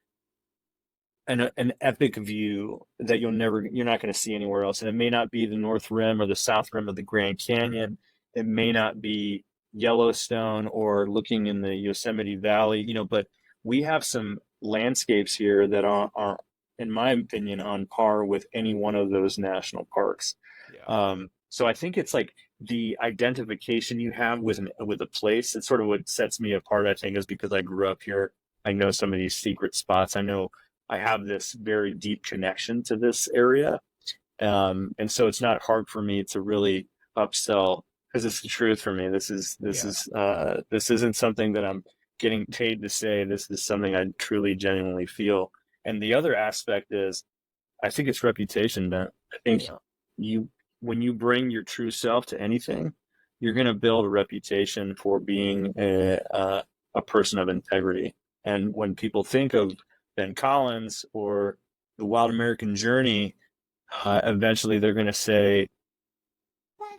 [SPEAKER 2] an epic view that you're not going to see anywhere else. And it may not be the North Rim or the South Rim of the Grand Canyon. It may not be Yellowstone or looking in the Yosemite Valley, but we have some landscapes here that are, in my opinion, on par with any one of those national parks.
[SPEAKER 1] yeah,
[SPEAKER 2] So I think it's like the identification you have with a place. It's sort of what sets me apart, I think, is because I grew up here. I know some of these secret spots. I know I have this very deep connection to this area. And so it's not hard for me to really upsell, because it's the truth for me.
[SPEAKER 1] yeah,
[SPEAKER 2] This isn't something that I'm getting paid to say. This is something I truly, genuinely feel. And the other aspect is, I think it's reputation, Ben. I think
[SPEAKER 1] yeah,
[SPEAKER 2] you when you bring your true self to anything, you're going to build a reputation for being a person of integrity. And when people think of Ben Collins or the Wild American Journey, eventually they're going to say,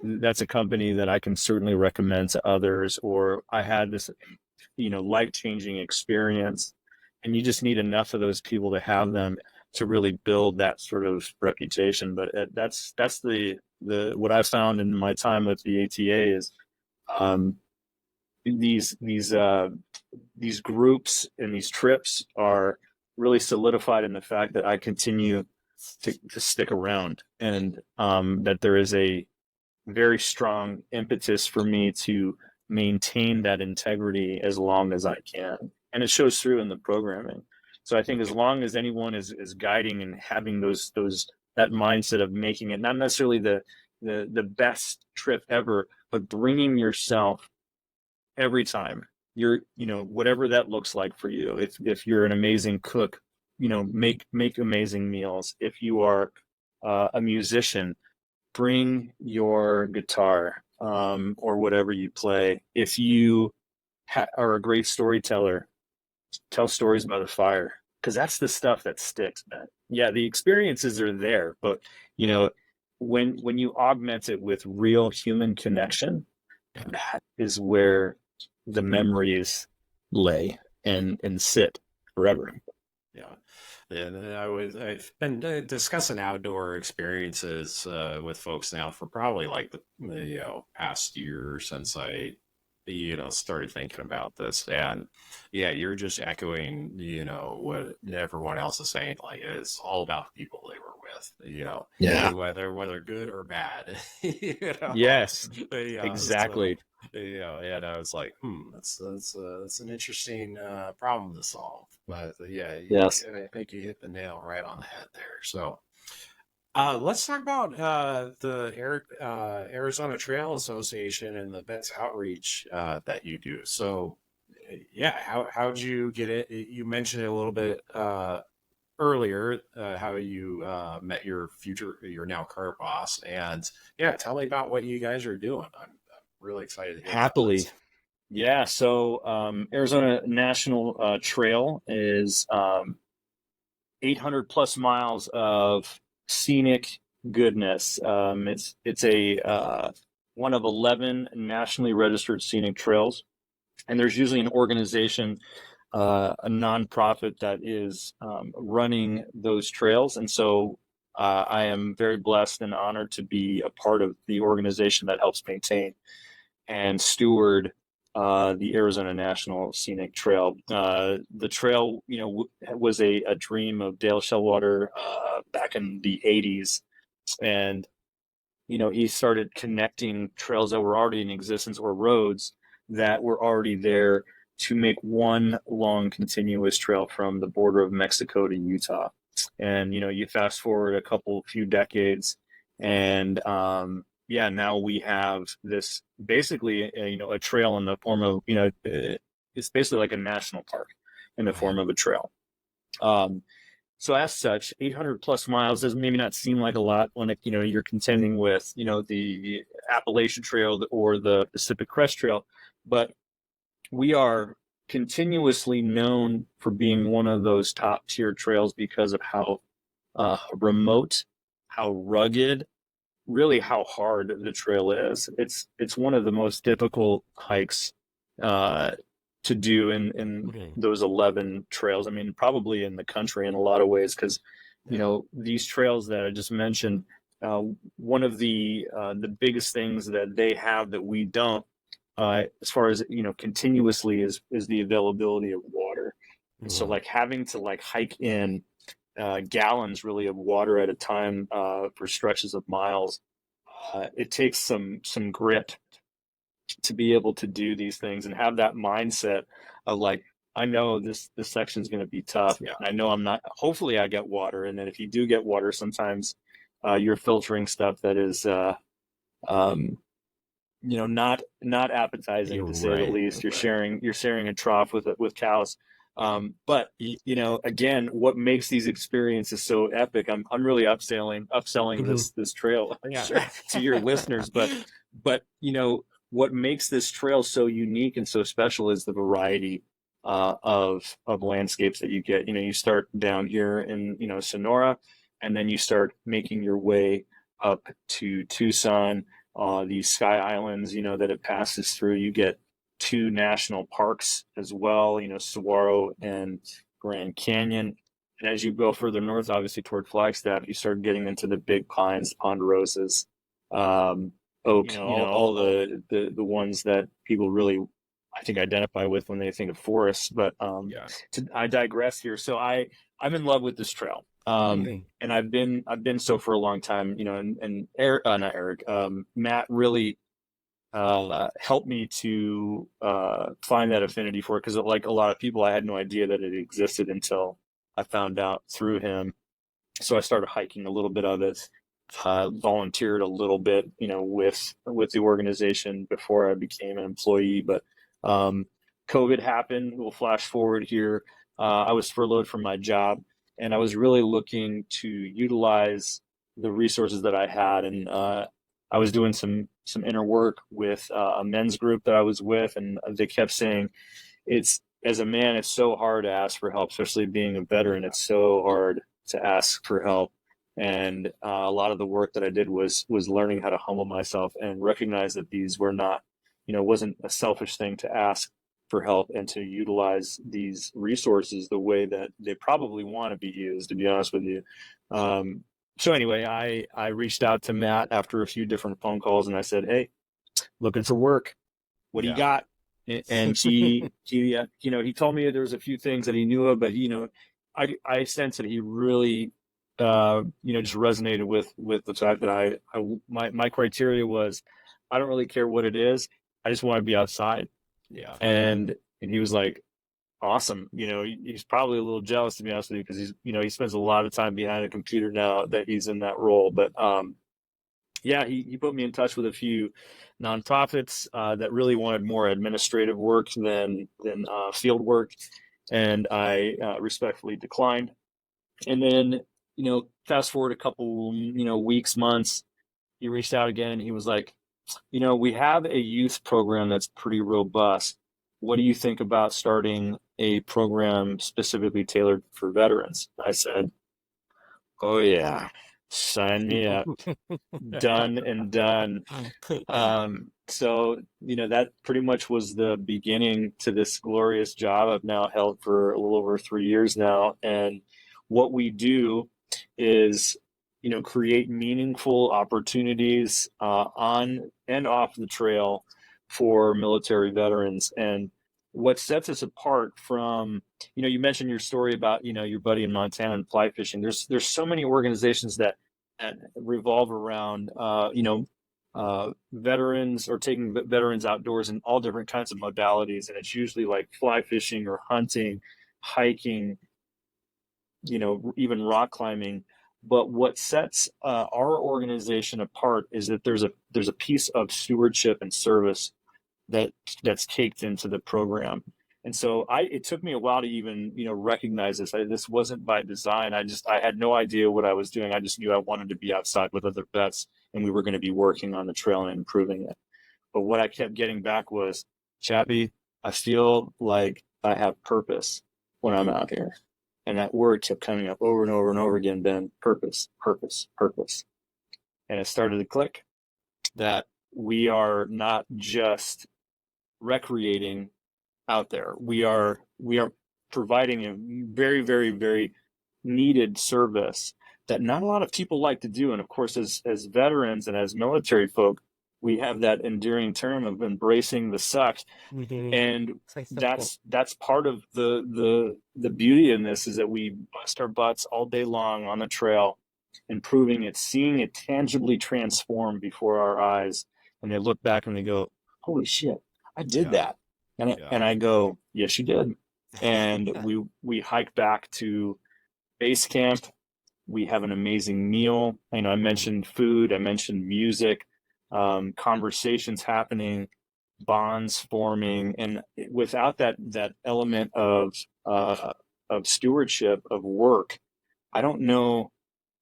[SPEAKER 2] that's a company that I can certainly recommend to others, or I had this, life-changing experience. And you just need enough of those people to have them to really build that sort of reputation. But that's the what I found in my time with the ATA is, um, these these uh, these groups and these trips are really solidified in the fact that I continue to stick around, and that there is a very strong impetus for me to maintain that integrity as long as I can. And it shows through in the programming. So I think as long as anyone is guiding and having that mindset of making it not necessarily the best trip ever, but bringing yourself every time, you're, whatever that looks like for you. If you're an amazing cook, make amazing meals. If you are a musician, bring your guitar or whatever you play. If you are a great storyteller, tell stories by the fire, because that's the stuff that sticks, man. Yeah, the experiences are there, but you know, when you augment it with real human connection, that is where the memories lay and sit forever.
[SPEAKER 1] Yeah. And I've been discussing outdoor experiences with folks now for probably like the past year since I started thinking about this. And yeah, you're just echoing what everyone else is saying. Like it's all about the people they were with.
[SPEAKER 2] Yeah.
[SPEAKER 1] Whether good or bad. you know.
[SPEAKER 2] Yes,
[SPEAKER 1] Yeah. So
[SPEAKER 2] exactly.
[SPEAKER 1] and I was like, that's an interesting problem to solve. But yeah,
[SPEAKER 2] Yes.
[SPEAKER 1] I think you hit the nail right on the head there. So let's talk about the Arizona Trail Association and the Vets Outreach that you do. So yeah, how'd you get it? You mentioned it a little bit earlier, how you met your now current boss, and yeah, tell me about what you guys are doing. I'm really excited to hear about
[SPEAKER 2] Happily.
[SPEAKER 1] this.
[SPEAKER 2] Yeah. So Arizona National Trail is 800 plus miles of scenic goodness. It's a one of 11 nationally registered scenic trails, and there's usually an organization, a nonprofit that is running those trails. And so I am very blessed and honored to be a part of the organization that helps maintain and steward the Arizona National Scenic Trail. The trail, was a dream of Dale Shellwater back in the '80s, and he started connecting trails that were already in existence or roads that were already there to make one long continuous trail from the border of Mexico to Utah. And you fast forward a few decades, and yeah, now we have this basically a trail in the form of it's basically like a national park in the form of a trail. Um, so as such, 800 plus miles does maybe not seem like a lot when you're contending with the Appalachian Trail or the Pacific Crest Trail, but we are continuously known for being one of those top tier trails because of how remote, how rugged, really how hard the trail is. It's one of the most difficult hikes uh, to do in
[SPEAKER 1] Okay.
[SPEAKER 2] those 11 trails. I mean, probably in the country in a lot of ways, because
[SPEAKER 1] Yeah.
[SPEAKER 2] these trails that I just mentioned. One of the biggest things that they have that we don't, as far as continuously, is the availability of water. And so,
[SPEAKER 1] Mhm.
[SPEAKER 2] like having to hike in gallons really of water at a time for stretches of miles. It takes some grit to be able to do these things and have that mindset of like, I know this section is going to be tough.
[SPEAKER 1] Yeah.
[SPEAKER 2] I know I'm not. Hopefully, I get water, and then if you do get water, sometimes you're filtering stuff that is um, not appetizing,
[SPEAKER 1] You're
[SPEAKER 2] to say the
[SPEAKER 1] right.
[SPEAKER 2] least. You're
[SPEAKER 1] Right.
[SPEAKER 2] sharing a trough with cows. But again, what makes these experiences so epic? I'm really upselling
[SPEAKER 1] Mhm.
[SPEAKER 2] this trail
[SPEAKER 1] Sure.
[SPEAKER 2] to your listeners, but what makes this trail so unique and so special is the variety of landscapes that you get. You start down here in Sonora, and then you start making your way up to Tucson, these sky islands, that it passes through. You get two national parks as well, Saguaro and Grand Canyon. And as you go further north, obviously toward Flagstaff, you start getting into the big pines, ponderosas, um, oak, all the ones that people really, I think, identify with when they think of forests. But
[SPEAKER 1] Yeah.
[SPEAKER 2] I digress here. So I'm in love with this trail.
[SPEAKER 1] Mhm.
[SPEAKER 2] And I've been so for a long time, and Eric, not Eric, Matt really helped me to find that affinity for it, because like a lot of people, I had no idea that it existed until I found out through him. So I started hiking a little bit of it, volunteered a little bit, with the organization before I became an employee. But um, COVID happened. We'll flash forward here. I was furloughed from my job, and I was really looking to utilize the resources that I had, and I was doing some inner work with a men's group that I was with, and they kept saying, it's as a man, it's so hard to ask for help, especially being a veteran. It's so hard to ask for help. And a lot of the work that I did was learning how to humble myself and recognize that these were not, wasn't a selfish thing to ask for help and to utilize these resources the way that they probably want to be used, to be honest with you. So anyway, I reached out to Matt after a few different phone calls, and I said, "Hey, looking for work. What do you
[SPEAKER 1] Yeah.
[SPEAKER 2] got?" And he told me there was a few things that he knew of, but I sense that he really just resonated with the fact that my criteria was, I don't really care what it is, I just want to be outside.
[SPEAKER 1] Yeah.
[SPEAKER 2] And he was like, awesome. He's probably a little jealous, to be honest with you, because he spends a lot of time behind a computer now that he's in that role. But yeah, he put me in touch with a few nonprofits that really wanted more administrative work than field work, and I respectfully declined. And then, fast forward a couple, weeks, months, he reached out again, and he was like, we have a youth program that's pretty robust. What do you think about starting a program specifically tailored for veterans? I said, oh yeah, sign me up. Done and done. So, that pretty much was the beginning to this glorious job I've now held for a little over 3 years now. And what we do is, create meaningful opportunities on and off the trail for military veterans. And what sets us apart from, you mentioned your story about, your buddy in Montana and fly fishing. There's so many organizations that revolve around veterans, or taking veterans outdoors in all different kinds of modalities, and it's usually like fly fishing or hunting, hiking, even rock climbing. But what sets our organization apart is that there's a piece of stewardship and service that's caked into the program. And so it took me a while to even, recognize this. This wasn't by design. I had no idea what I was doing. I just knew I wanted to be outside with other vets, and we were going to be working on the trail and improving it. But what I kept getting back was, Chappy, I feel like I have purpose when I'm out here. And that word kept coming up over and over and over again, Ben, purpose, purpose, purpose. And it started to click that we are not just recreating out there. We are providing a very, very, very needed service that not a lot of people like to do. And of course, as veterans and as military folk, we have that endearing term of embracing the suck. And that's part of the beauty in this, is that we bust our butts all day long on the trail, improving it, seeing it tangibly transform before our eyes. And they look back and they go, holy shit, I did that. And I go, yes, you did. And we hike back to base camp. We have an amazing meal. I mentioned food. I mentioned music, conversations happening, bonds forming, and without that element of stewardship of work, I don't know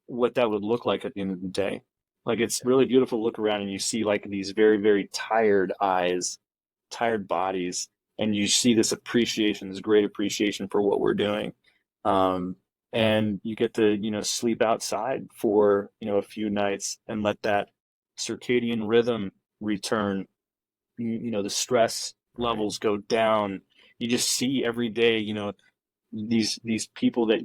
[SPEAKER 2] what that would look like at the end of the day. Like, it's really beautiful to look around and you see like these very, very tired eyes, tired bodies, and you see this appreciation, this great appreciation for what we're doing. And you get to, sleep outside for, a few nights and let that circadian rhythm return. The stress levels go down. You just see every day, these people that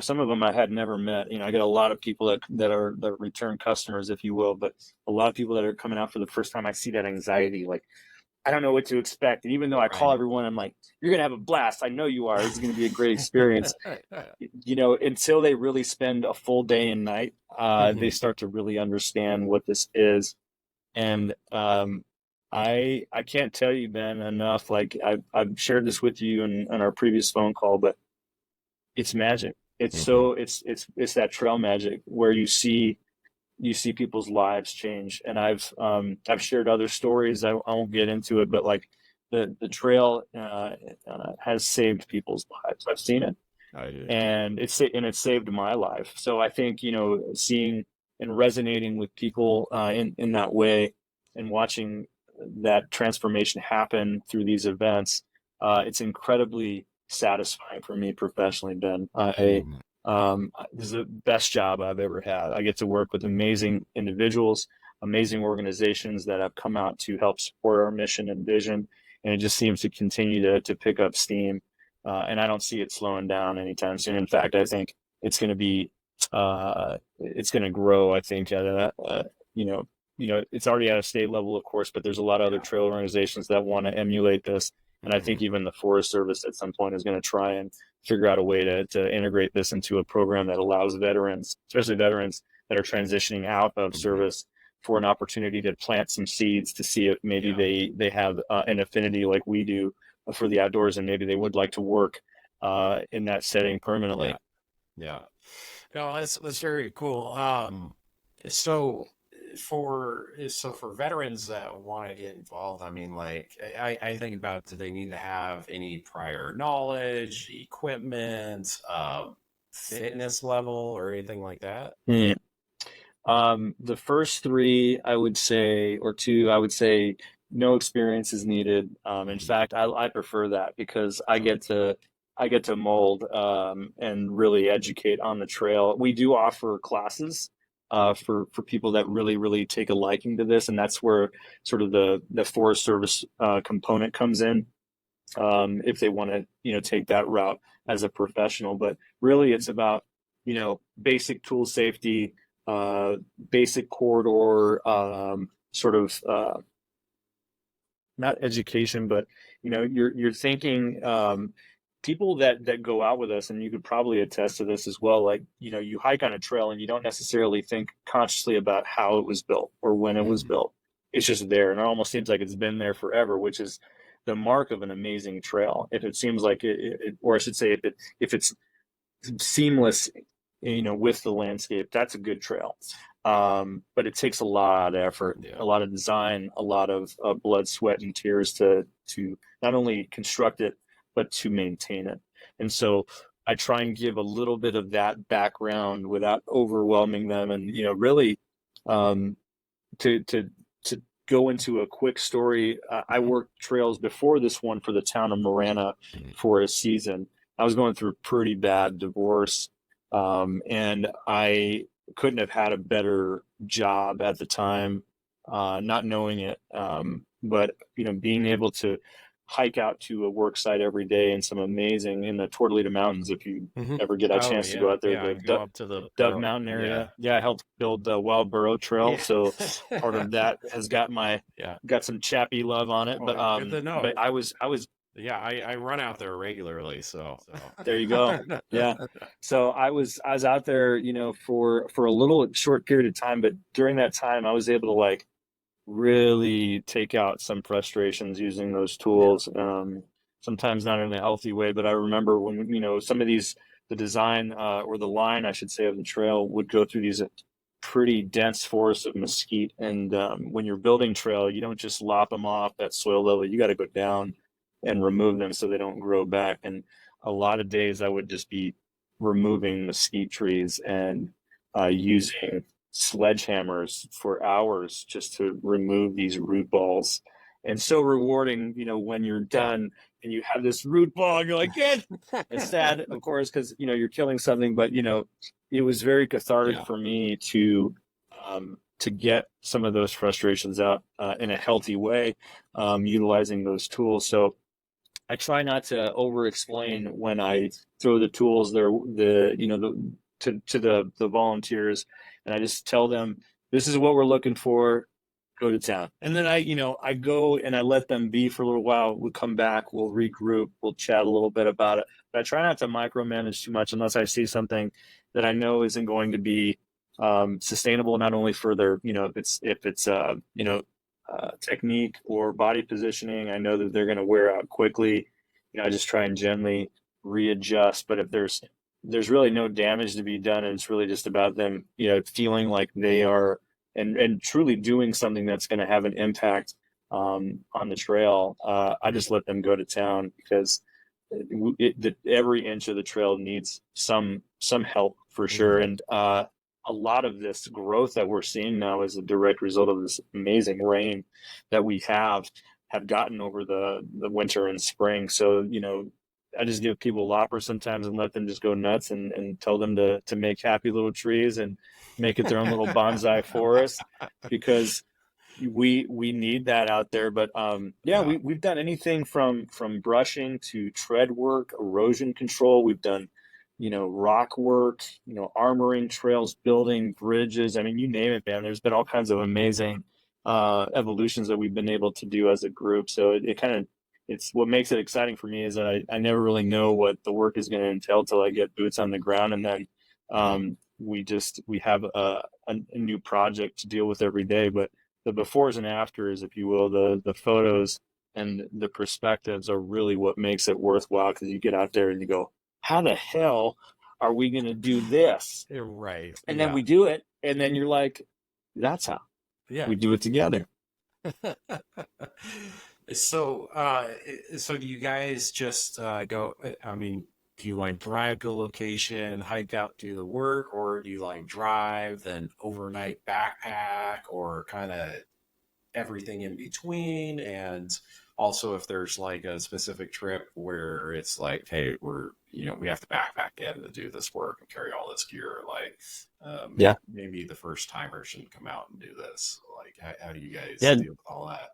[SPEAKER 2] some of them I had never met. I get a lot of people that are return customers, if you will, but a lot of people that are coming out for the first time, I see that anxiety, like, I don't know what to expect. And even though I call everyone, I'm like, you're going to have a blast. I know you are. This is going to be a great experience. Until they really spend a full day and night, they start to really understand what this is. And I can't tell you, Ben, enough. Like, I've shared this with you on our previous phone call, but it's magic. It's so it's that trail magic where you see people's lives change. And I've shared other stories. I won't get into it, but like the trail has saved people's lives. I've seen it, and it's saved my life. So I think, seeing and resonating with people in that way, and watching that transformation happen through these events, it's incredibly satisfying for me professionally, Ben.
[SPEAKER 1] Mhm.
[SPEAKER 2] This is the best job I've ever had. I get to work with amazing individuals, amazing organizations that have come out to help support our mission and vision, and it just seems to continue to pick up steam. And I don't see it slowing down anytime soon. In fact, I think it's going to be it's going to grow. I think you know it's already at a state level, of course, but there's a lot of other
[SPEAKER 1] Yeah.
[SPEAKER 2] trail organizations that want to emulate this, and I think
[SPEAKER 1] Mhm.
[SPEAKER 2] even the Forest Service at some point is going to try and figure out a way to integrate this into a program that allows veterans, especially veterans that are transitioning out of
[SPEAKER 1] Mhm.
[SPEAKER 2] service, for an opportunity to plant some seeds to see if maybe
[SPEAKER 1] Yeah.
[SPEAKER 2] they have an affinity like we do for the outdoors, and maybe they would like to work in that setting
[SPEAKER 1] Yeah.
[SPEAKER 2] permanently.
[SPEAKER 1] Yeah. No, that's very cool. So for veterans that want to get involved, I mean, like I think about, do they need to have any prior knowledge, equipment, fitness level, or anything like that?
[SPEAKER 2] Hmm. The first three, I would say, or two, I would say no experience is needed. In
[SPEAKER 1] Mhm.
[SPEAKER 2] fact, I prefer that because
[SPEAKER 1] Okay.
[SPEAKER 2] I get to mold and really educate on the trail. We do offer classes for people that really take a liking to this, and that's where sort of the Forest Service component comes in. If they want to, take that route as a professional. But really, it's about, basic tool safety, uh, basic corridor, sort of not education, but you're thinking people that go out with us, and you could probably attest to this as well. Like, you hike on a trail and you don't necessarily think consciously about how it was built or when it was
[SPEAKER 1] Mhm.
[SPEAKER 2] built. It's just there, and it almost seems like it's been there forever, which is the mark of an amazing trail. If it seems like or I should say, if it's seamless, with the landscape, that's a good trail. But it takes a lot of effort,
[SPEAKER 1] Yeah.
[SPEAKER 2] a lot of design, a lot of blood, sweat, and tears to not only construct it but to maintain it. And so I try and give a little bit of that background without overwhelming them, and really um, to go into a quick story. I
[SPEAKER 1] Mhm.
[SPEAKER 2] worked trails before this one for the town of Marana
[SPEAKER 1] Mhm.
[SPEAKER 2] for a season. I was going through a pretty bad divorce, and I couldn't have had a better job at the time, not knowing it. But being able to hike out to a work site every day in some amazing in the Tortolita Mountains, if you
[SPEAKER 1] Mhm.
[SPEAKER 2] ever get a
[SPEAKER 1] Oh
[SPEAKER 2] chance to go
[SPEAKER 1] yeah,
[SPEAKER 2] out there,
[SPEAKER 1] yeah. I
[SPEAKER 2] the
[SPEAKER 1] go up to the
[SPEAKER 2] Dove
[SPEAKER 1] burrow.
[SPEAKER 2] Mountain
[SPEAKER 1] Yeah.
[SPEAKER 2] area. Yeah, I helped build the Wild Burro Trail,
[SPEAKER 1] Yeah.
[SPEAKER 2] so part of that has
[SPEAKER 1] Yeah.
[SPEAKER 2] got some Chappy love on it.
[SPEAKER 1] Oh, good to
[SPEAKER 2] But
[SPEAKER 1] know.
[SPEAKER 2] I was
[SPEAKER 1] Yeah, I run out there regularly, so.
[SPEAKER 2] there. You go. Yeah. So I was out there, for a little short period of time, but during that time, I was able to like really take out some frustrations using those
[SPEAKER 1] Yeah.
[SPEAKER 2] tools. Sometimes not in a healthy way, but I remember when some of these the design or the line, I should say, of the trail would go through these pretty dense forests of mesquite. And when you're building trail, you don't just lop them off at soil level. You got to go down and remove them so they don't grow back. And a lot of days I would just be removing mesquite trees and using sledgehammers for hours just to remove these root balls. And so rewarding, when you're
[SPEAKER 1] Yeah.
[SPEAKER 2] done and you have this root ball and you're like, "Get!" It's sad, of course, because you're killing something, but it was very cathartic
[SPEAKER 1] Yeah.
[SPEAKER 2] for me to get some of those frustrations out in a healthy way, utilizing those tools. So I try not to over explain when I throw the tools there, to the volunteers, and I just tell them, this is what we're looking for, go to town. And then I go and I let them be for a little while. We'll come back, we'll regroup, we'll chat a little bit about it. But I try not to micromanage too much unless I see something that I know isn't going to be sustainable, not only for their, if it's technique or body positioning. I know that they're going to wear out quickly. I just try and gently readjust. But if there's really no damage to be done, and it's really just about them, feeling like they are and truly doing something that's going to have an impact on the trail. I
[SPEAKER 1] Mhm.
[SPEAKER 2] just let them go to town because every inch of the trail needs some help for sure.
[SPEAKER 1] Mhm.
[SPEAKER 2] And a lot of this growth that we're seeing now is a direct result of this amazing rain that we have gotten over the winter and spring. So, I just give people loppers sometimes and let them just go nuts, and tell them to make happy little trees and make it their own little bonsai forest, because we need that out there. But yeah,
[SPEAKER 1] Yeah.
[SPEAKER 2] we've done anything from brushing to tread work, erosion control. We've done, rock work, armoring trails, building bridges. I mean, you name it, man. There's been all kinds of amazing evolutions that we've been able to do as a group. So it kind of, it's what makes it exciting for me is that I never really know what the work is going to entail till I get boots on the ground, and then we have a new project to deal with every day. But the befores and afters, if you will, the photos and the perspectives are really what makes it worthwhile, because you get out there and you go, how the hell are we going to do this?
[SPEAKER 1] You're right.
[SPEAKER 2] And then
[SPEAKER 1] Yeah.
[SPEAKER 2] we do it, and then you're like, that's how
[SPEAKER 1] Yeah.
[SPEAKER 2] we do it together.
[SPEAKER 1] So, so do you guys just go? I mean, do you like drive to a location, hike out, do the work, or do you like drive, then overnight backpack, or kind of everything in between? And also, if there's like a specific trip where it's like, hey, we have to backpack in to do this work and carry all this gear, like,
[SPEAKER 2] Yeah.
[SPEAKER 1] maybe the first timer shouldn't come out and do this. Like, how do you guys
[SPEAKER 2] Yeah.
[SPEAKER 1] deal with all that?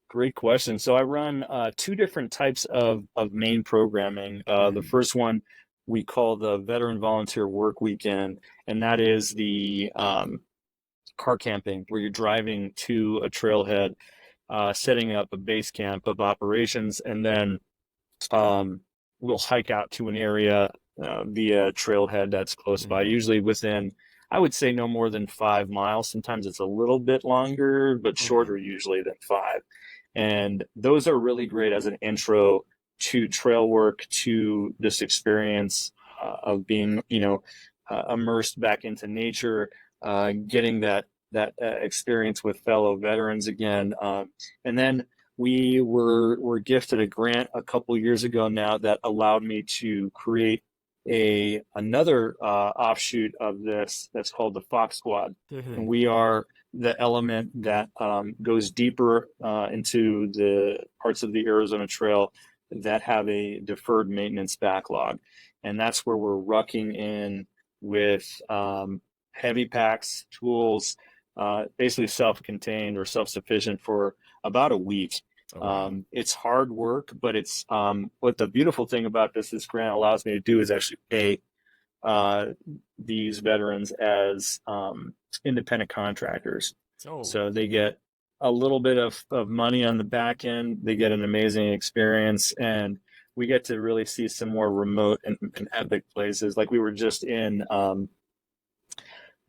[SPEAKER 2] Great question. So I run two different types of main programming. The
[SPEAKER 1] Mm.
[SPEAKER 2] first one we call the Veteran Volunteer Work Weekend, and that is the car camping, where you're driving to a trailhead, setting up a base camp of operations, and then we'll hike out to an area via trailhead that's close by,
[SPEAKER 1] Mhm.
[SPEAKER 2] usually within, I would say, no more than 5 miles. Sometimes it's a little bit longer, but
[SPEAKER 1] Mhm.
[SPEAKER 2] shorter usually than 5. And those are really great as an intro to trail work, to this experience of being, immersed back into nature, getting that experience with fellow veterans again. And then we were gifted a grant a couple years ago now that allowed me to create another offshoot of this that's called the Fox Squad, and
[SPEAKER 1] Mhm.
[SPEAKER 2] we are the element that goes deeper into the parts of the Arizona Trail that have a deferred maintenance backlog, and that's where we're rucking in with heavy packs, tools, basically self-contained or self-sufficient for about a week.
[SPEAKER 1] Oh wow.
[SPEAKER 2] It's hard work, but it's what the beautiful thing about this grant allows me to do is actually pay uh, these veterans as independent contractors.
[SPEAKER 1] So
[SPEAKER 2] So they get a little bit of money on the back end. They get an amazing experience, and we get to really see some more remote and epic places. Like we were just in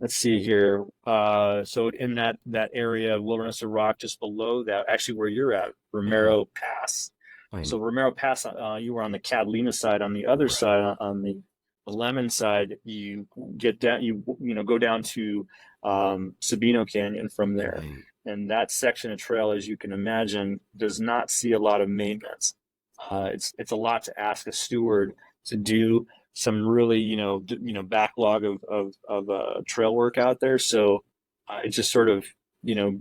[SPEAKER 2] let's see here. So in that area of Wilderness of Rock, just below that, actually where you're at,
[SPEAKER 1] mhm.
[SPEAKER 2] Romero Pass.
[SPEAKER 1] Fine.
[SPEAKER 2] So Romero Pass, you were on the Catalina side. On the other
[SPEAKER 1] Right.
[SPEAKER 2] side, on the Lemon side, you get down. Go down to Sabino Canyon from there,
[SPEAKER 1] Mhm.
[SPEAKER 2] and that section of trail, as you can imagine, does not see a lot of maintenance. It's a lot to ask a steward to do some really backlog of trail work out there. So it just sort of you know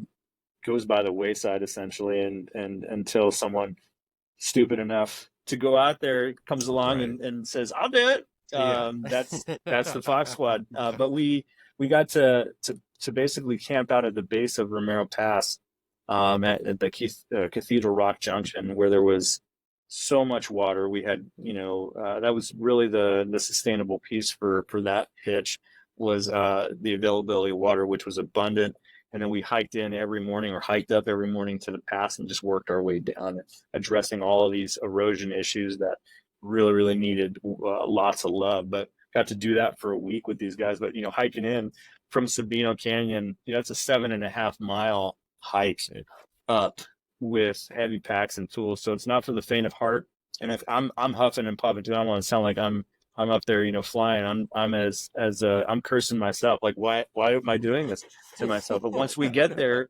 [SPEAKER 2] goes by the wayside essentially, and until someone stupid enough to go out there comes along
[SPEAKER 1] Right.
[SPEAKER 2] and says, "I'll do it."
[SPEAKER 1] Yeah.
[SPEAKER 2] That's the Fox Squad. But we got to basically camp out at the base of Romero Pass, at the Cathedral Rock Junction, where there was so much water. We had, that was really the sustainable piece for that pitch, was the availability of water, which was abundant. And then we hiked in every morning, or hiked up every morning to the pass, and just worked our way down, addressing all of these erosion issues that really, really needed lots of love. But got to do that for a week with these guys. But hiking in from Sabino Canyon, it's a 7.5 mile hike up with heavy packs and tools. So it's not for the faint of heart. And if I'm huffing and puffing too, I don't want to sound like I'm up there, flying. I'm cursing myself. Like, why am I doing this to myself? But once we get there,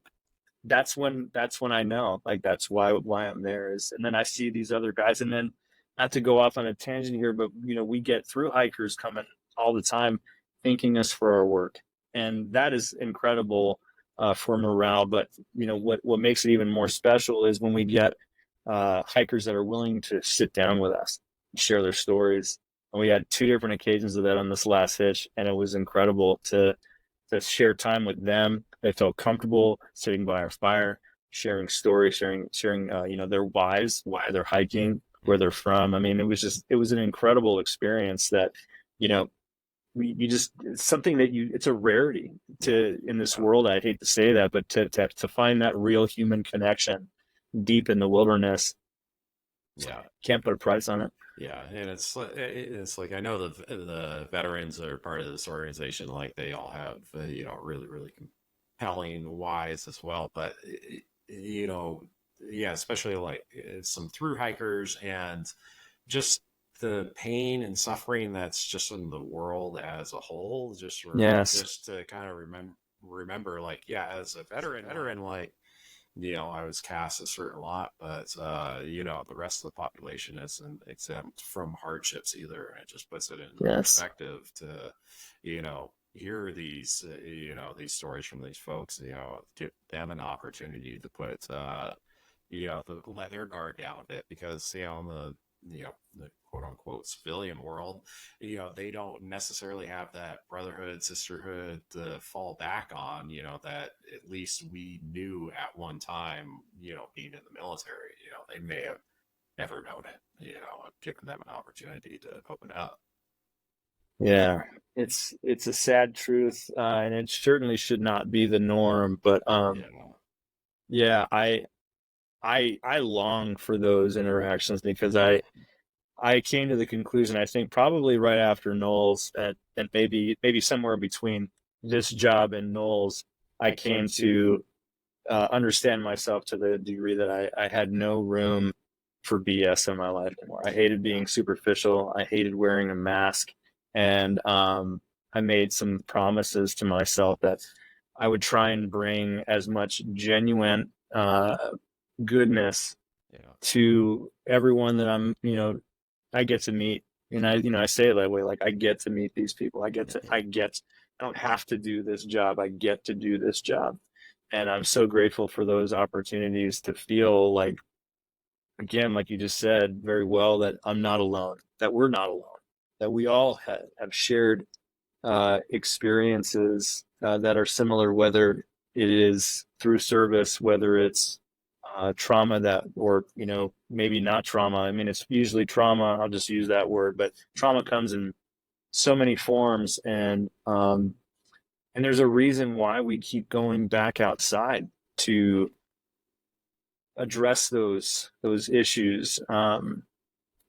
[SPEAKER 2] that's when I know, like, that's why I'm there is. And then I see these other guys, and then, not to go off on a tangent here, but we get through hikers coming all the time thanking us for our work. and that is incredible for morale. But what makes it even more special is when we get hikers that are willing to sit down with us, and share their stories. And we had two different occasions of that on this last hitch, and it was incredible to share time with them. They felt comfortable sitting by our fire, sharing stories, sharing their whys, why they're hiking, where they're from. I mean, it was an incredible experience that you know you just, it's something that it's a rarity to in this world. I hate to say that, but to find that real human connection deep in the wilderness,
[SPEAKER 1] Yeah.
[SPEAKER 2] can't put a price on it.
[SPEAKER 1] Yeah, and it's like I know the veterans are part of this organization. Like they all have really really compelling whys as well. But you know, yeah, especially like some through hikers and just the pain and suffering that's just in the world as a whole.
[SPEAKER 2] Yes.
[SPEAKER 1] Just to kind of remember like yeah, as a veteran like I was cast a certain lot, but the rest of the population isn't exempt from hardships either. And it just puts it in
[SPEAKER 2] Yes.
[SPEAKER 1] perspective to, hear these, these stories from these folks, give them an opportunity to put, to let their guard down a bit because, in the quote unquote civilian world, they don't necessarily have that brotherhood, sisterhood to fall back on, that at least we knew at one time, being in the military, they may have never known it, giving them an opportunity to open up.
[SPEAKER 2] Yeah, it's a sad truth, and it certainly should not be the norm. But
[SPEAKER 1] Yeah.
[SPEAKER 2] yeah, I long for those interactions because I came to the conclusion, I think probably right after Knowles, and maybe somewhere between this job and Knowles, I came to understand myself to the degree that I had no room for BS in my life anymore. I hated being superficial. I hated wearing a mask, and I made some promises to myself that I would try and bring as much genuine goodness
[SPEAKER 1] Yeah.
[SPEAKER 2] to everyone that I get to meet. And I say it that way, like I get to meet these people. I don't have to do this job. I get to do this job. And I'm so grateful for those opportunities to feel like, again, like you just said very well, that I'm not alone, that we're not alone, that we all have shared experiences that are similar, whether it is through service, whether it's trauma that, or maybe not trauma. I mean, it's usually trauma. I'll just use that word, but trauma comes in so many forms, and there's a reason why we keep going back outside to address those issues.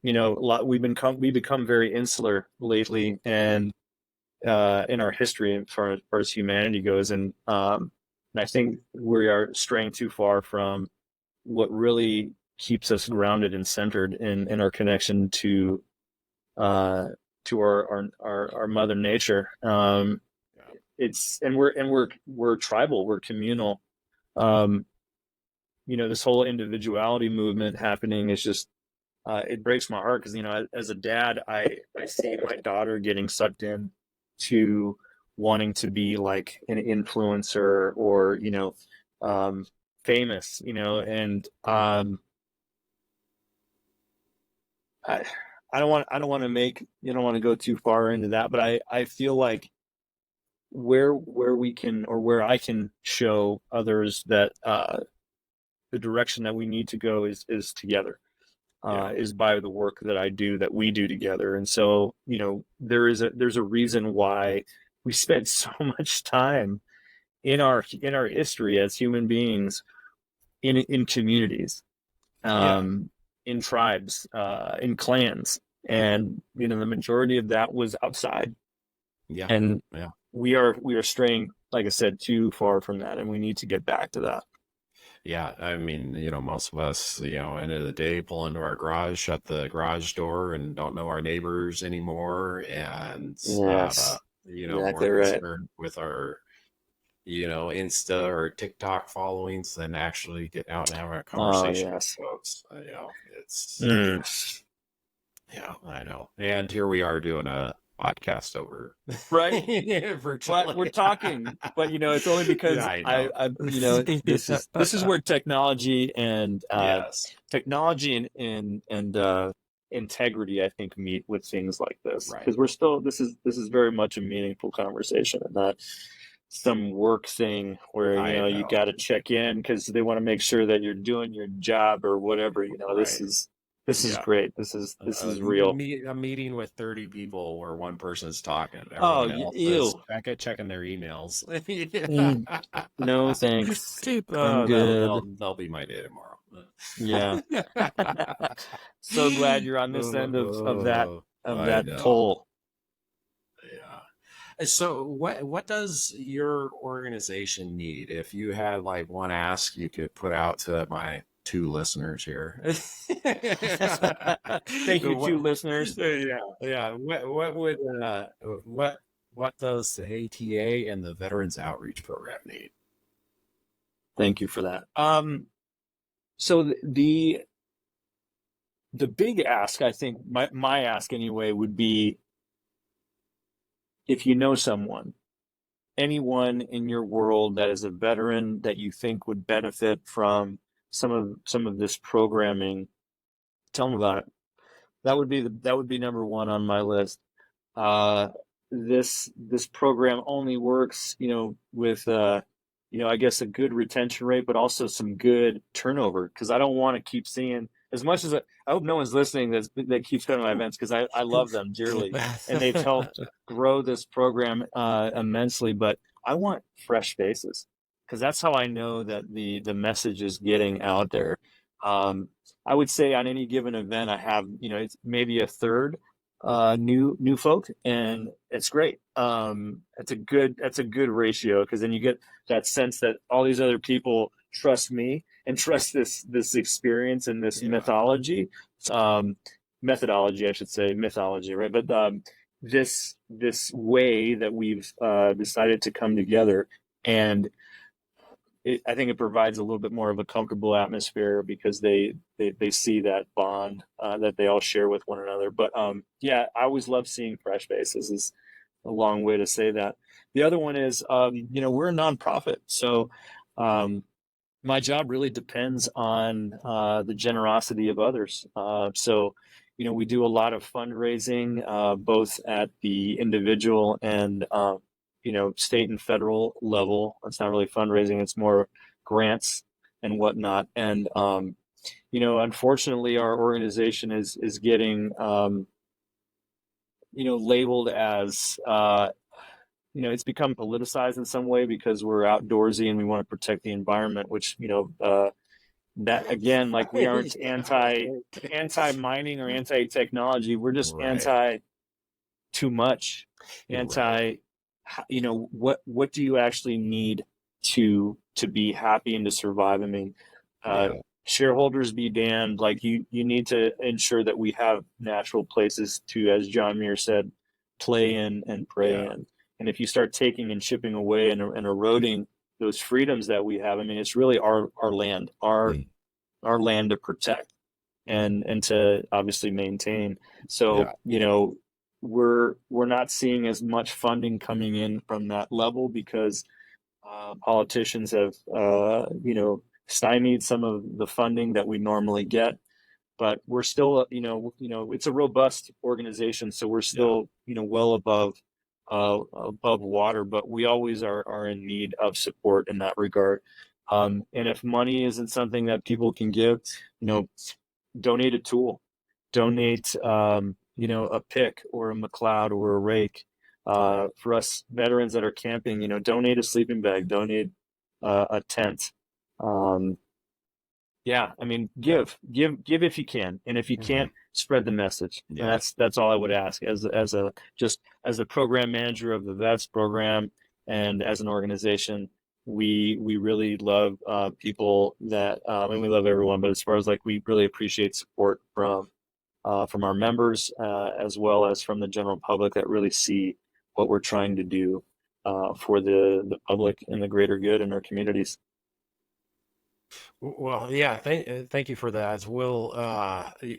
[SPEAKER 2] We become very insular lately, and in our history, as far as humanity goes, and I think we are straying too far from what really keeps us grounded and centered in our connection uh, to our mother nature.
[SPEAKER 1] Yeah.
[SPEAKER 2] It's and we're tribal, we're communal. Um, this whole individuality movement happening is just it breaks my heart because as a dad, I see my daughter getting sucked in to wanting to be like an influencer or um, famous, and I I don't want to make you don't want to go too far into that, but I feel like where we can, or where I can show others that the direction that we need to go is together,
[SPEAKER 1] Yeah.
[SPEAKER 2] is by the work that I do, that we do together. And so, there's a reason why we spend so much time in our history as human beings in communities,
[SPEAKER 1] Yeah.
[SPEAKER 2] in tribes, in clans, and the majority of that was outside.
[SPEAKER 1] Yeah.
[SPEAKER 2] And
[SPEAKER 1] Yeah.
[SPEAKER 2] we are straying, like I said, too far from that, and we need to get back to that.
[SPEAKER 1] Yeah, I mean, most of us, end of the day, pull into our garage, shut the garage door, and don't know our neighbors anymore, and
[SPEAKER 2] Yes,
[SPEAKER 1] more
[SPEAKER 2] exactly right.
[SPEAKER 1] concerned with our, Insta or TikTok followings than actually getting out and having a
[SPEAKER 2] Oh
[SPEAKER 1] conversation with
[SPEAKER 2] yes.
[SPEAKER 1] folks. It's
[SPEAKER 2] Mm.
[SPEAKER 1] yeah, I know. And here we are doing a podcast over
[SPEAKER 2] Right. But we're
[SPEAKER 1] virtually.
[SPEAKER 2] talking, but it's only
[SPEAKER 1] Yeah,
[SPEAKER 2] because
[SPEAKER 1] I know.
[SPEAKER 2] this is where technology and
[SPEAKER 1] Yes,
[SPEAKER 2] integrity, I think, meet with things like this,
[SPEAKER 1] right.
[SPEAKER 2] because this is very much a meaningful conversation and not some work thing where
[SPEAKER 1] I
[SPEAKER 2] you
[SPEAKER 1] know.
[SPEAKER 2] got to check in because they want to make sure that you're doing your job or whatever. This
[SPEAKER 1] Right.
[SPEAKER 2] is
[SPEAKER 1] Yeah.
[SPEAKER 2] great. This is real.
[SPEAKER 1] A meeting with 30 people where one person's talking,
[SPEAKER 2] Oh,
[SPEAKER 1] everyone else is
[SPEAKER 2] ew.
[SPEAKER 1] checking their emails.
[SPEAKER 2] Mm, no thanks. I'm good.
[SPEAKER 1] That'll be my day tomorrow.
[SPEAKER 2] Yeah. So glad you're on this end of that
[SPEAKER 1] Oh,
[SPEAKER 2] of
[SPEAKER 1] I
[SPEAKER 2] that
[SPEAKER 1] know.
[SPEAKER 2] toll.
[SPEAKER 1] Yeah. So what does your organization need? If you had like one ask you could put out to my two listeners here.
[SPEAKER 2] Thank you, two
[SPEAKER 1] What,
[SPEAKER 2] listeners.
[SPEAKER 1] yeah. What would what does the ATA and the Veterans Outreach Program need?
[SPEAKER 2] Thank you for that. So the big ask, I think, my ask anyway, would be, if you know someone, anyone in your world that is a veteran that you think would benefit from some of this programming, tell them about it. That would be number one on my list. Uh, this program only works, with I guess a good retention rate, but also some good turnover. Because I don't want to keep seeing, as much as I hope no one's listening that keeps going to my events, because I love them dearly, and they've helped grow this program immensely. But I want fresh faces, because that's how I know that the message is getting out there. Um, I would say on any given event, I have, it's maybe a third new folk, and it's great. That's a good ratio, because then you get that sense that all these other people trust me and trust this experience and this
[SPEAKER 1] Yeah.
[SPEAKER 2] um, methodology, I should say, mythology, right? But this way that we've decided to come together, and I think it provides a little bit more of a comfortable atmosphere, because they see that bond that they all share with one another. But yeah, I always love seeing fresh faces. Is a long way to say that. The other one is, we're a nonprofit, so um, my job really depends on the generosity of others. So, we do a lot of fundraising, both at the individual and state and federal level. It's not really fundraising; it's more grants and whatnot. And unfortunately, our organization is getting labeled as it's become politicized in some way, because we're outdoorsy and we want to protect the environment, which that again, like, we aren't anti mining or anti technology. We're just
[SPEAKER 1] Right.
[SPEAKER 2] anti too much,
[SPEAKER 1] Right.
[SPEAKER 2] anti what do you actually need to be happy and to survive. I mean, uh,
[SPEAKER 1] Yeah.
[SPEAKER 2] shareholders be damned. Like, you need to ensure that we have natural places to, as John Muir said, play in and pray
[SPEAKER 1] Yeah.
[SPEAKER 2] in. And if you start taking and chipping away and eroding those freedoms that we have, I mean, it's really our land,
[SPEAKER 1] Mm.
[SPEAKER 2] our land to protect and to obviously maintain. So,
[SPEAKER 1] Yeah.
[SPEAKER 2] we're not seeing as much funding coming in from that level, because politicians have stymied some of the funding that we normally get. But we're still, it's a robust organization, so we're
[SPEAKER 1] Yeah.
[SPEAKER 2] still, well above water. But we always are in need of support in that regard. And if money isn't something that people can give, donate a tool, donate, a pick or a McLeod or a rake. For us veterans that are camping, donate a sleeping bag, donate a tent. Um, yeah, I mean,
[SPEAKER 1] Yeah.
[SPEAKER 2] give if you can, and if you
[SPEAKER 1] Mhm.
[SPEAKER 2] can't, spread the message. And
[SPEAKER 1] Yeah.
[SPEAKER 2] that's all I would ask, as a program manager of the vets program, and as an organization. We really love people that, and we love everyone, but as far as, like, we really appreciate support from our members, as well as from the general public, that really see what we're trying to do for the public and the greater good in our communities.
[SPEAKER 1] Well, yeah, thank you for that.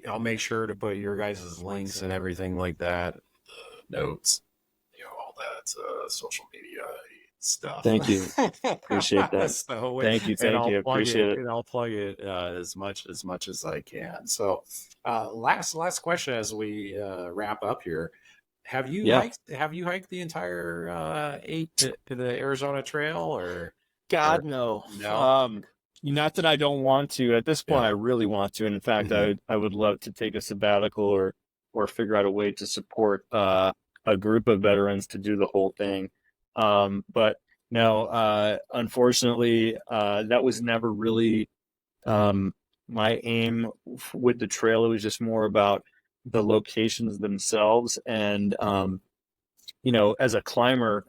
[SPEAKER 1] I'll make sure to put your guys' links and everything like that notes, all that social media stuff.
[SPEAKER 2] Thank you. Appreciate that.
[SPEAKER 1] So,
[SPEAKER 2] Thank you.
[SPEAKER 1] and
[SPEAKER 2] Thank
[SPEAKER 1] I'll
[SPEAKER 2] you.
[SPEAKER 1] plug it,
[SPEAKER 2] Appreciate it.
[SPEAKER 1] and I'll plug it as much as I can. So, last question as we wrap up here.
[SPEAKER 2] Yeah.
[SPEAKER 1] Have you hiked the entire eight to the Arizona Trail, or
[SPEAKER 2] God, no.
[SPEAKER 1] no?
[SPEAKER 2] Not that I don't want to. At this point, I
[SPEAKER 1] Yeah.
[SPEAKER 2] really want to. And in fact,
[SPEAKER 1] Hmm.
[SPEAKER 2] I would love to take a sabbatical or figure out a way to support a group of veterans to do the whole thing. But no, unfortunately, that was never really um, my aim with the trail. It was just more about the locations themselves. And as a climber,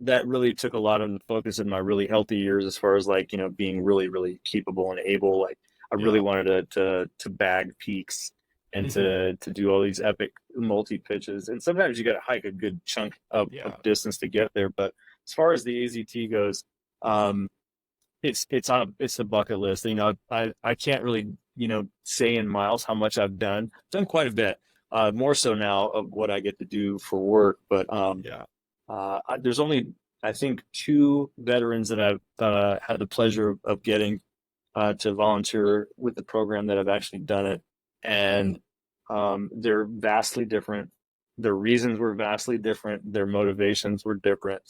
[SPEAKER 2] that really took a lot of the focus in my really healthy years as far as like, being really, really capable and able. Like I really
[SPEAKER 1] Yeah.
[SPEAKER 2] wanted to bag peaks and
[SPEAKER 1] Hmm.
[SPEAKER 2] to do all these epic multi pitches. And sometimes you got to hike a good chunk of
[SPEAKER 1] Yeah.
[SPEAKER 2] distance to get there. But as far as the AZT goes, um, it's a bucket list. I can't really, say in miles how much I've done. Done quite a bit. More so now of what I get to do for work. But
[SPEAKER 1] Yeah.
[SPEAKER 2] there's only, I think, two veterans that I've had the pleasure of getting to volunteer with the program that have actually done it, and they're vastly different. Their reasons were vastly different. Their motivations were different,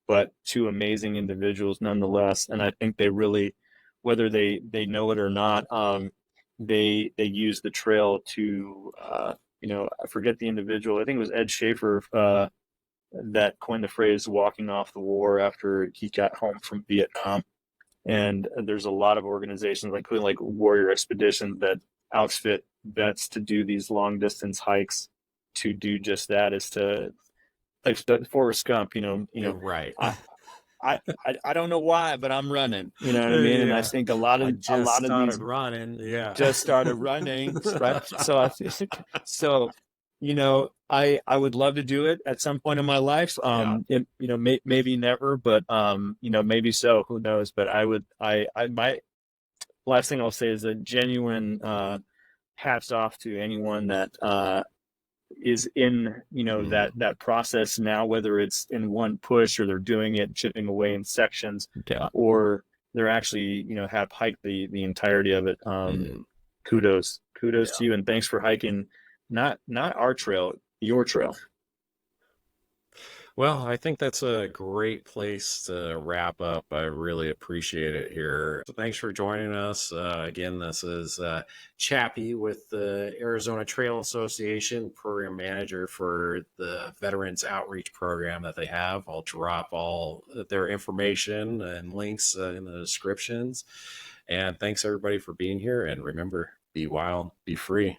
[SPEAKER 2] but two amazing individuals nonetheless. And I think they really, whether they know it or not, they use the trail to, I forget the individual. I think it was Ed Schaefer. That coined the phrase walking off the war after he got home from Vietnam. And there's a lot of organizations, including like Warrior Expeditions, that outfit vets to do these long distance hikes to do just that, is to like Forrest Gump,
[SPEAKER 1] You're right.
[SPEAKER 2] I, I don't know why, but I'm running. You know what I mean? And I
[SPEAKER 1] Yeah.
[SPEAKER 2] think a
[SPEAKER 1] I just
[SPEAKER 2] lot of
[SPEAKER 1] started
[SPEAKER 2] these
[SPEAKER 1] running. Yeah.
[SPEAKER 2] just started running, right? So I think so. I would love to do it at some point in my life.
[SPEAKER 1] Yeah.
[SPEAKER 2] Maybe never, but maybe so. Who knows? But I would. I my last thing I'll say is a genuine hats off to anyone that is in
[SPEAKER 1] Mhm.
[SPEAKER 2] that process now, whether it's in one push or they're doing it chipping away in sections,
[SPEAKER 1] Yeah.
[SPEAKER 2] or they're actually have hiked the entirety of it.
[SPEAKER 1] Mhm.
[SPEAKER 2] Kudos
[SPEAKER 1] Yeah.
[SPEAKER 2] to you, and thanks for hiking not our trail, your trail.
[SPEAKER 1] Well, I think that's a great place to wrap up. I really appreciate it here. So thanks for joining us. Again, this is Chappy with the Arizona Trail Association, program manager for the Veterans Outreach Program that they have. I'll drop all their information and links in the descriptions. And thanks everybody for being here. And remember, be wild, be free.